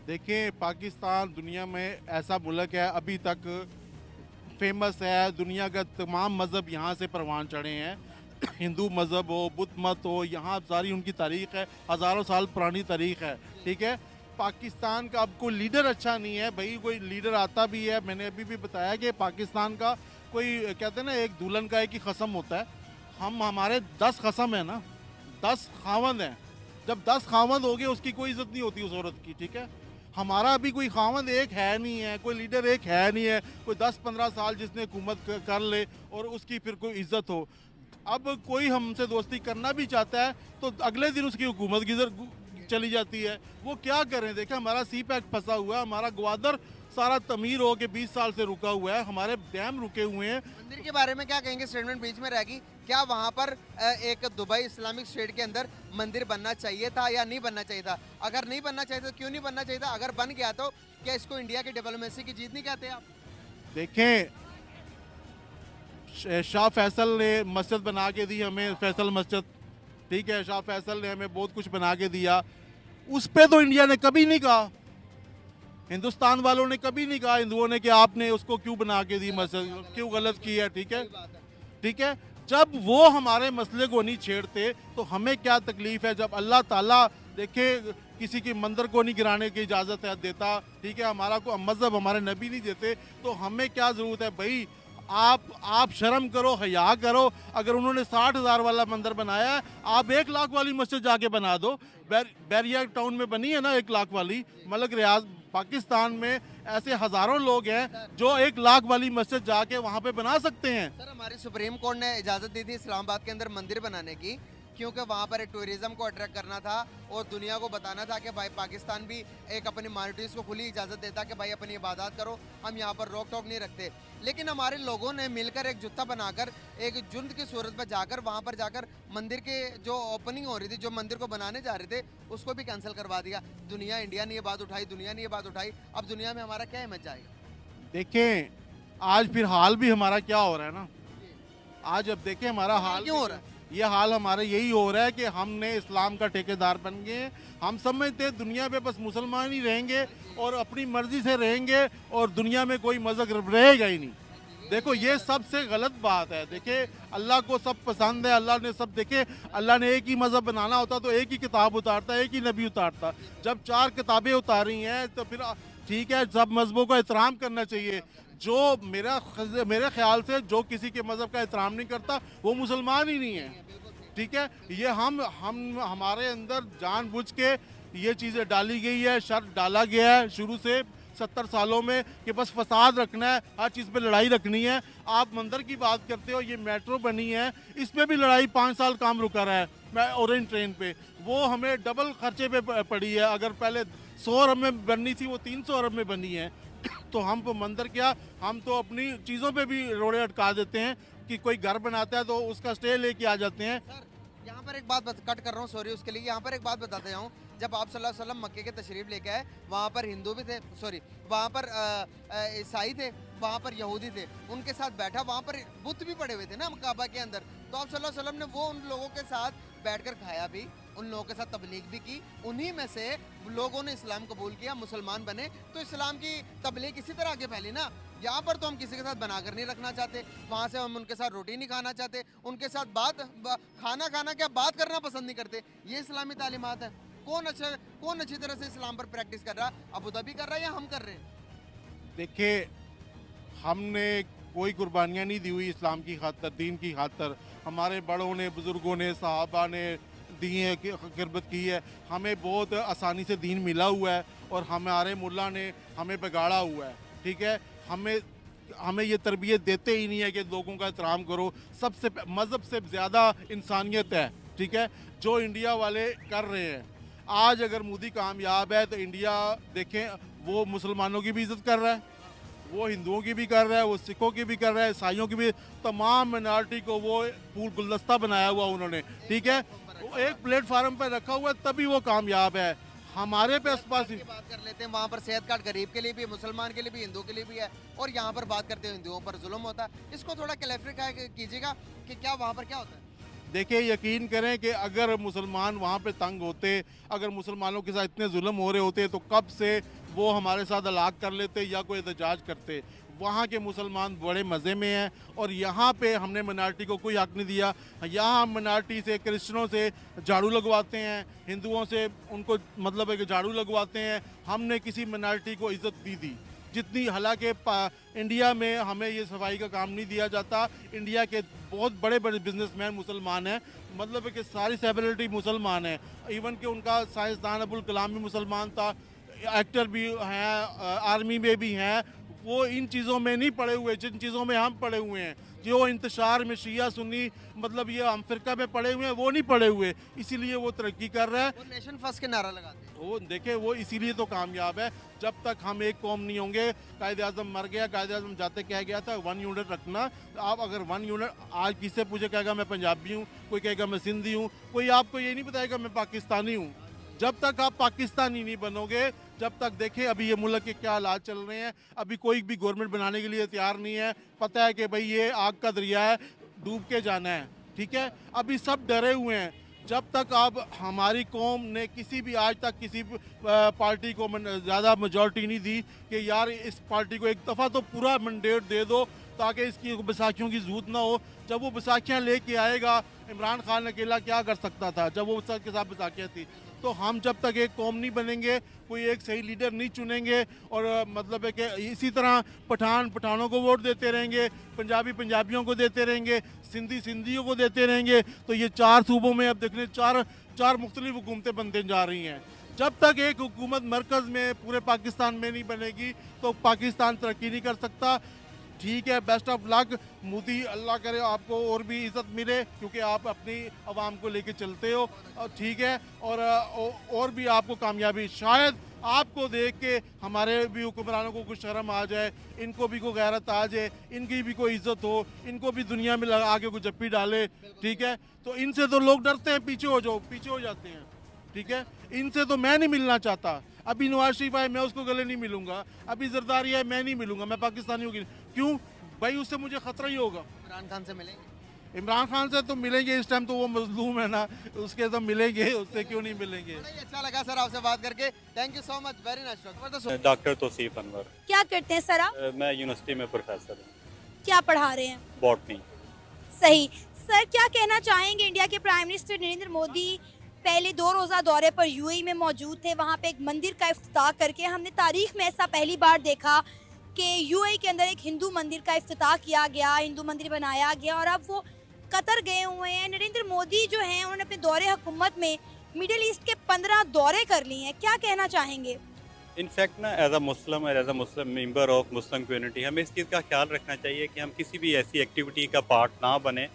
देखिए, पाकिस्तान दुनिया में ऐसा मुल्क है, अभी तक फेमस है, दुनिया का तमाम मज़हब यहाँ से परवान चढ़े हैं। हिंदू मज़हब हो, बुद्ध मत हो, यहाँ सारी उनकी तारीख़ है, हज़ारों साल पुरानी तारीख़ है, ठीक है। पाकिस्तान का अब कोई लीडर अच्छा नहीं है भाई, कोई लीडर आता भी है, मैंने अभी भी बताया कि पाकिस्तान का कोई कहते हैं ना, एक दुल्हन का एक ही खसम होता है। हमारे 10 खसम है ना, 10 खावंद हैं। जब 10 खावंद हो गए उसकी कोई इज्जत नहीं होती उस औरत की, ठीक है। हमारा अभी कोई खावंद एक है नहीं है, कोई लीडर एक है नहीं है, कोई 10-15 साल जिसने हुकूमत कर ले और उसकी फिर कोई इज्जत हो। अब कोई हमसे दोस्ती करना भी चाहता है तो अगले दिन उसकी हुकूमत किधर चली जाती है, वो क्या करें। देखें, हमारा सी पैक फंसा हुआ है, हमारा ग्वादर सारा तमीर हो के 20 साल से रुका हुआ है, हमारे डैम रुके हुए हैं। मंदिर के बारे में क्या कहेंगे? स्टेटमेंट बीच में रहेगी। क्या वहाँ पर एक दुबई इस्लामिक स्टेट के अंदर मंदिर बनना चाहिए था या नहीं बनना चाहिए था? अगर नहीं बनना चाहिए तो क्यों नहीं बनना चाहिए था? अगर बन गया तो क्या इसको इंडिया की डिप्लोमेसी की जीत नहीं कहते आप? देखें, शाह फैसल ने मस्जिद बना के दी हमें, फैसल मस्जिद, ठीक है। शाह फैसल ने हमें बहुत कुछ बना के दिया, उस पे तो इंडिया ने कभी नहीं कहा, हिंदुस्तान वालों ने कभी नहीं कहा हिंदुओं ने कि आपने उसको क्यों बना के दी मस्जिद, क्यों गलत की है, ठीक है, ठीक है। जब वो हमारे मसले को नहीं छेड़ते तो हमें क्या तकलीफ है? जब अल्लाह ताला देखे किसी के मंदिर को नहीं गिराने की इजाज़त है देता, ठीक है, हमारा को मज़हब हमारे नबी नहीं देते, तो हमें क्या ज़रूरत है भाई? आप शर्म करो, हया करो। अगर उन्होंने 60,000 वाला मंदिर बनाया है, आप 1 लाख वाली मस्जिद जाके बना दो। बैरिया टाउन में बनी है ना 1 लाख वाली, मलक रियाज, पाकिस्तान में ऐसे हजारों लोग हैं जो 1 लाख वाली मस्जिद जाके वहाँ पे बना सकते हैं। सर, हमारी सुप्रीम कोर्ट ने इजाज़त दी थी इस्लामाबाद के अंदर मंदिर बनाने की, क्योंकि वहाँ पर एक टूरिज्म को अट्रैक्ट करना था और दुनिया को बताना था कि भाई पाकिस्तान भी एक अपनी माइनॉरिटीज़ को खुली इजाज़त देता कि भाई अपनी इबादत करो, हम यहाँ पर रोक टोक नहीं रखते। लेकिन हमारे लोगों ने मिलकर एक जुत्ता बनाकर एक जुल्द की सूरत में जाकर वहाँ पर जाकर मंदिर के जो ओपनिंग हो रही थी, जो मंदिर को बनाने जा रहे थे, उसको भी कैंसिल करवा दिया। दुनिया, इंडिया ने ये बात उठाई, दुनिया ने ये बात उठाई, अब दुनिया में हमारा क्या इमेज जाएगा? देखें, आज फिर हाल भी हमारा क्या हो रहा है ना, आज अब देखें हमारा हाल क्यों हो रहा है? ये हाल हमारे यही हो रहा है कि हमने इस्लाम का ठेकेदार बन गए। हम समझते हैं दुनिया में बस मुसलमान ही रहेंगे और अपनी मर्जी से रहेंगे और दुनिया में कोई मज़हब रहेगा ही नहीं। देखो, ये सबसे गलत बात है। देखिए, अल्लाह को सब पसंद है, अल्लाह ने सब, देखे अल्लाह ने एक ही मज़हब बनाना होता तो एक ही किताब उतारता, एक ही नबी उतारता। जब 4 किताबें उतारी हैं तो फिर ठीक है, सब मज़हबों का एहतराम करना चाहिए। जो मेरे ख्याल से जो किसी के मज़हब का एहतराम नहीं करता वो मुसलमान ही नहीं है, ठीक है। ये हमारे अंदर जानबूझ के ये चीज़ें डाली गई है, शर्त डाला गया है शुरू से 70 सालों में कि बस फसाद रखना है, हर चीज़ पे लड़ाई रखनी है। आप मंदिर की बात करते हो, ये मेट्रो बनी है, इसमें भी लड़ाई 5 साल काम रुका रहा है। ऑरेंज ट्रेन पे वो हमें डबल खर्चे पे पड़ी है। अगर पहले 100 अरब में बननी थी वो 300 अरब में बनी है। तो हम तो मंदिर क्या, हम तो अपनी चीज़ों पे भी रोड़े अटका देते हैं कि कोई घर बनाता है तो उसका स्टे लेके आ जाते हैं। यहाँ पर एक बात कट कर रहा हूँ, सॉरी उसके लिए। यहाँ पर एक बात बताते जाऊँ, जब आप सल्लल्लाहु अलैहि वसल्लम मक्के के तशरीफ लेके आए, वहाँ पर हिंदू भी थे, सॉरी वहाँ पर ईसाई थे, वहाँ पर यहूदी थे, उनके साथ बैठा, वहाँ पर बुत भी पड़े हुए थे ना काबा के अंदर। तो आप सल्लल्लाहु अलैहि वसल्लम ने वो उन लोगों के साथ बैठकर खाया भी, उन लोगों के साथ तबलीग भी की, उन्हीं में से लोगों ने इस्लाम कबूल किया, मुसलमान बने। तो इस्लाम की तबलीग इसी तरह आगे फैली ना। यहाँ पर तो हम किसी के साथ बनाकर नहीं रखना चाहते, वहाँ से हम उनके साथ रोटी नहीं खाना चाहते, उनके साथ खाना क्या बात करना पसंद नहीं करते। ये इस्लामी तालीमात है। कौन अच्छी तरह से इस्लाम पर प्रैक्टिस कर रहा है? अबू धाबी कर रहा है या हम कर रहे हैं? देखिए, हमने कोई कुर्बानियाँ नहीं दी हुई इस्लाम की खातर, दीन की खातर। हमारे बड़ों ने, बुजुर्गों ने, सहाबा ने दी है, गिरबत की है। हमें बहुत आसानी से दीन मिला हुआ है और हमारे मुल्ला ने हमें बिगाड़ा हुआ है। ठीक है, हमें ये तरबियत देते ही नहीं है कि लोगों का एहतराम करो। सबसे मज़हब से ज़्यादा इंसानियत है। ठीक है, जो इंडिया वाले कर रहे हैं। आज अगर मोदी कामयाब है तो इंडिया देखें, वो मुसलमानों की भी इज़्ज़त कर रहा है, वो हिंदुओं की भी कर रहा है, वो सिखों की भी कर रहा है, ईसाइयों की भी, तमाम मिनॉरिटी को वो फूल गुलदस्ता बनाया हुआ उन्होंने। ठीक है, वो एक प्लेटफार्म पर रखा हुआ है, तभी वो कामयाब है। हमारे पे आसपास बात कर लेते हैं, वहाँ पर सेहत कार्ड गरीब के लिए भी, मुसलमान के लिए भी, हिंदू के लिए भी है, और यहाँ पर बात करते हैं हिंदुओं पर जुल्म होता है। इसको थोड़ा क्लैरिफाई कीजिएगा कि क्या वहाँ पर क्या होता है? देखिए, यकीन करें कि अगर मुसलमान वहाँ पे तंग होते, अगर मुसलमानों के साथ इतने जुल्म हो रहे होते तो कब से वो हमारे साथ हलाक कर लेते या कोई एहतजाज करते। वहाँ के मुसलमान बड़े मज़े में हैं और यहाँ पे हमने मिनार्टी को कोई हक नहीं दिया। यहाँ हम मिनार्टी से, क्रिश्चनों से झाड़ू लगवाते हैं, हिंदुओं से उनको मतलब है कि झाड़ू लगवाते हैं। हमने किसी मिनार्टी को इज़्ज़त नहीं दी जितनी, हालांकि इंडिया में हमें ये सफाई का काम नहीं दिया जाता। इंडिया के बहुत बड़े बड़े बिजनेसमैन मुसलमान हैं, मतलब है कि सारी सेलिब्रिटी मुसलमान हैं। इवन कि उनका साइंसदान अब्दुल कलाम भी मुसलमान था, एक्टर भी हैं, आर्मी में भी हैं। वो इन चीज़ों में नहीं पड़े हुए जिन चीज़ों में हम पड़े हुए हैं। जो इंतशार में शिया सुन्नी मतलब ये हम फिरका में पड़े हुए हैं, वो नहीं पड़े हुए, इसीलिए वो तरक्की कर रहा है। वो नेशन फर्स्ट के नारा लगाते हैं। वो देखे, वो इसीलिए तो कामयाब है। जब तक हम एक कौम नहीं होंगे, कायदे आज़म मर गया, कायदे आज़म जाते कह गया था 1 यूनिट रखना। आप अगर 1 यूनिट, आज किससे पूछे कहेगा मैं पंजाबी हूँ, कोई कहेगा मैं सिंधी हूँ, कोई आपको ये नहीं बताएगा मैं पाकिस्तानी हूँ। जब तक आप पाकिस्तानी नहीं बनोगे, जब तक देखें अभी ये मुल्क के क्या हालात चल रहे हैं, अभी कोई भी गवर्नमेंट बनाने के लिए तैयार नहीं है। पता है कि भाई ये आग का दरिया है, डूब के जाना है। ठीक है, अभी सब डरे हुए हैं। जब तक आप, हमारी कौम ने किसी भी आज तक किसी पार्टी को ज़्यादा मेजॉरिटी नहीं दी कि यार इस पार्टी को एक दफ़ा तो पूरा मैंडेट दे दो ताकि इसकी बैसाखियों की ज़रूरत ना हो। जब वो बैसाखियाँ लेके आएगा, इमरान खान अकेला क्या कर सकता था जब वो के साथ बैसाखियाँ थी। तो हम जब तक एक कौम नहीं बनेंगे, कोई एक सही लीडर नहीं चुनेंगे, और मतलब है कि इसी तरह पठानों को वोट देते रहेंगे, पंजाबी पंजाबियों को देते रहेंगे, सिंधी सिंधियों को देते रहेंगे, तो ये 4 सूबों में अब देखने चार मुख्तलिफ हुकूमतें बनते जा रही हैं। जब तक एक हुकूमत मरकज़ में पूरे पाकिस्तान में नहीं बनेगी तो पाकिस्तान तरक्की नहीं कर सकता। ठीक है, बेस्ट ऑफ लक मोदी, अल्लाह करे आपको और भी इज़्ज़त मिले क्योंकि आप अपनी आवाम को लेके चलते हो। ठीक है, और भी आपको कामयाबी, शायद आपको देख के हमारे भी हुक्मरानों को कुछ शर्म आ जाए, इनको भी कोई गैरत आ जाए, इनकी भी कोई इज़्ज़त हो, इनको भी दुनिया में लगा के कोई जप्पी डाले। ठीक है, तो इनसे तो लोग डरते हैं, पीछे हो जाते हैं। ठीक है, इनसे तो मैं नहीं मिलना चाहता। अभी नवाज शरीफ आए, मैं उसको गले नहीं मिलूंगा। अभी जरदारी आए, मैं नहीं मिलूंगा, मैं पाकिस्तानी हूँ। क्यों भाई, उससे मुझे खतरा ही होगा। इमरान खान से मिलेंगे? इमरान खान से तो मिलेंगे, इस टाइम तो वो मजलूम है ना, उसके तो मिलेंगे, उससे क्यों नहीं मिलेंगे। अच्छा लगा सर आपसे बात करके, thank you so much, very nice. Doctor Tauseef Anwar. क्या करते हैं सर आप? मैं यूनिवर्सिटी में प्रोफेसर हूँ। क्या पढ़ा रहे हैं? बॉटनी। सही। सर, क्या कहना चाहेंगे, इंडिया के प्राइम मिनिस्टर नरेंद्र मोदी पहले 2 रोज़ा दौरे पर यूएई में मौजूद थे, वहाँ पे एक मंदिर का इफ्तिताह करके हमने तारीख में ऐसा पहली बार देखा कि यूएई के अंदर एक हिंदू मंदिर का इफ्तिताह किया गया, हिंदू मंदिर बनाया गया, और अब वो कतर गए हुए हैं। नरेंद्र मोदी जो हैं, उन्होंने अपने दौरे हुकूमत में मिडिल ईस्ट के 15 दौरे कर लिए हैं। क्या कहना चाहेंगे? इनफैक्ट ना, as a Muslim member of Muslim community, हमें इस चीज़ का ख्याल रखना चाहिए कि हम किसी भी ऐसी एक्टिविटी का पार्ट ना बने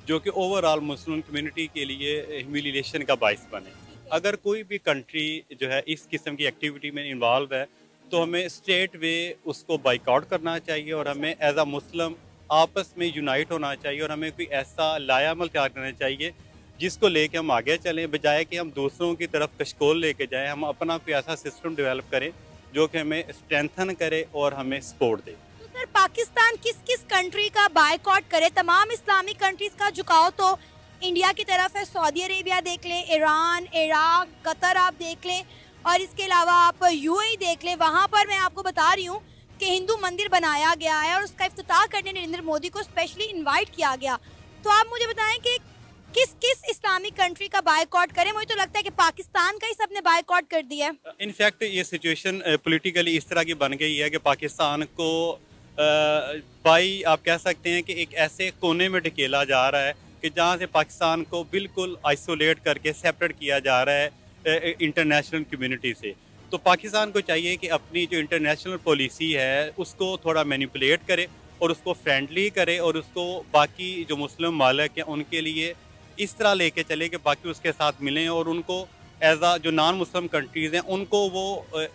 जो कि ओवरऑल मुस्लिम कम्युनिटी के लिए ह्यूमिलिएशन का बाइस बने। अगर कोई भी कंट्री जो है इस किस्म की एक्टिविटी में इन्वॉल्व है तो हमें स्ट्रेट वे उसको बाइकआउट करना चाहिए और हमें एज अ मुस्लिम आपस में यूनाइट होना चाहिए और हमें कोई ऐसा लायामल तैयार करना चाहिए जिसको लेके हम आगे चलें, बजाय कि हम दूसरों की तरफ कशकोल लेके जाएं। हम अपना कोई ऐसा सिस्टम डेवलप करें जो कि हमें स्ट्रेंथन करे और हमें सपोर्ट दे। तो सर पाकिस्तान किस किस कंट्री का बायकॉट करे? तमाम इस्लामिक कंट्रीज का झुकाव तो इंडिया की तरफ है। सऊदी अरेबिया देख लें, ईरान, इराक, कतर आप देख लें, और इसके अलावा आप यूएई देख लें। वहाँ पर मैं आपको बता रही हूँ कि हिंदू मंदिर बनाया गया है और उसका इफ्तिताह करने नरेंद्र मोदी को स्पेशली इन्वाइट किया गया। तो आप मुझे बताएं कि किस किस इस्लामिक कंट्री का बायकॉट करें? मुझे तो लगता है कि पाकिस्तान का ही सबने बायकॉट कर दिया है। इनफैक्ट ये सिचुएशन पॉलिटिकली इस तरह की बन गई है कि पाकिस्तान को भाई आप कह सकते हैं कि एक ऐसे कोने में ढकेला जा रहा है कि जहाँ से पाकिस्तान को बिल्कुल आइसोलेट करके सेपरेट किया जा रहा है इंटरनेशनल कम्युनिटी से। तो पाकिस्तान को चाहिए कि अपनी जो इंटरनेशनल पॉलिसी है उसको थोड़ा मैनिपुलेट करे और उसको फ्रेंडली करे और उसको बाकी जो मुस्लिम मालिक हैं उनके लिए इस तरह लेके चले कि बाकी उसके साथ मिलें और उनको एज आ जो नॉन मुस्लिम कंट्रीज़ हैं उनको वो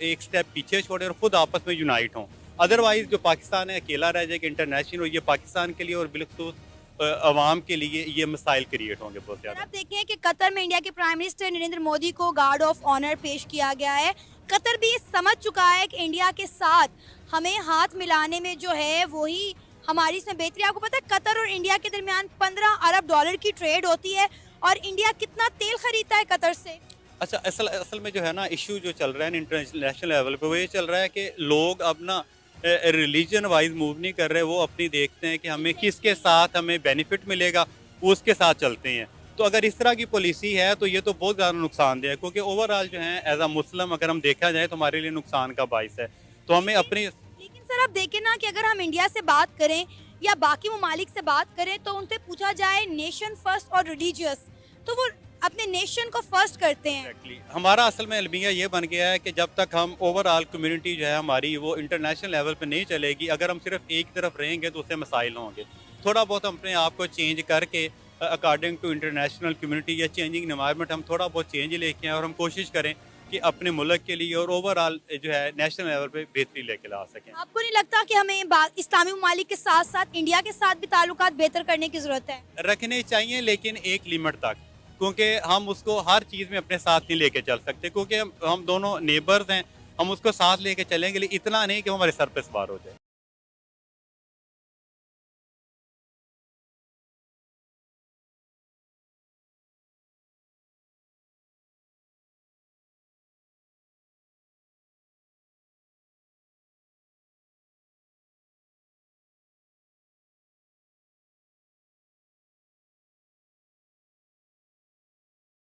एक स्टेप पीछे छोड़े और ख़ुद आपस में यूनाइट हों। अदरवाइज़ जो पाकिस्तान है अकेला रह जाएगा इंटरनेशनल, और ये पाकिस्तान के लिए और बिलखसूस अवाम के लिए ये मसाइल क्रिएट होंगे बहुत ज़्यादा। आप देखें कि कतर में इंडिया के प्राइम मिनिस्टर नरेंद्र मोदी को गार्ड ऑफ ऑनर पेश किया गया है। कतर भी ये समझ चुका है कि इंडिया के साथ हमें हाथ मिलाने में जो है वही हमारी इसमें बेहतरी। आपको पता है कतर और इंडिया के दरमियान 15 अरब डॉलर की ट्रेड होती है और इंडिया कितना तेल खरीदता है कतर से। अच्छा, असल में जो है ना इशू जो चल रहा है इंटरनेशनल लेवल पे वो ये चल रहा है कि लोग अब ना रिलीजन वाइज मूव नहीं कर रहे, वो अपनी देखते हैं कि हमें किसके साथ हमें बेनिफिट मिलेगा वो उसके साथ चलते हैं। तो अगर इस तरह की पॉलिसी है तो ये तो बहुत ज़्यादा नुकसानदेह है, क्योंकि ओवरऑल जो है एज अ मुस्लिम अगर हम देखा जाए तो हमारे लिए नुकसान का बाइस है। तो हमें अपनी लेकिन सर आप देखें ना कि अगर हम इंडिया से बात करें या बाकी ममालिक से बात करें तो उनसे पूछा जाए नेशन फर्स्ट और रिलीजियस, तो वो अपने नेशन को फर्स्ट करते हैं। हमारा असल में अलमिया ये बन गया है कि जब तक हम ओवरऑल कम्युनिटी जो है हमारी वो इंटरनेशनल लेवल पे नहीं चलेगी, अगर हम सिर्फ एक तरफ रहेंगे तो उससे मसाइल होंगे। थोड़ा बहुत हम अपने आप को चेंज करके अकॉर्डिंग टू इंटरनेशनल कम्युनिटी या चेंजिंग एनवायरनमेंट हम थोड़ा बहुत चेंज लेके आएँ और हम कोशिश करें कि अपने मुल्क के लिए और ओवरऑल जो है नेशनल लेवल पे बेहतरी लेके ला सकें। आपको नहीं लगता कि हमें इस्लामी ममालिक के साथ साथ इंडिया के साथ भी ताल्लुकात बेहतर करने की जरूरत है? रखने चाहिए, लेकिन एक लिमिट तक, क्योंकि हम उसको हर चीज़ में अपने साथ नहीं लेके चल सकते, क्योंकि हम दोनों नेबर्स हैं। हम उसको साथ लेके चलेंगे, इतना नहीं कि हमारे सर पे सवार हो जाए।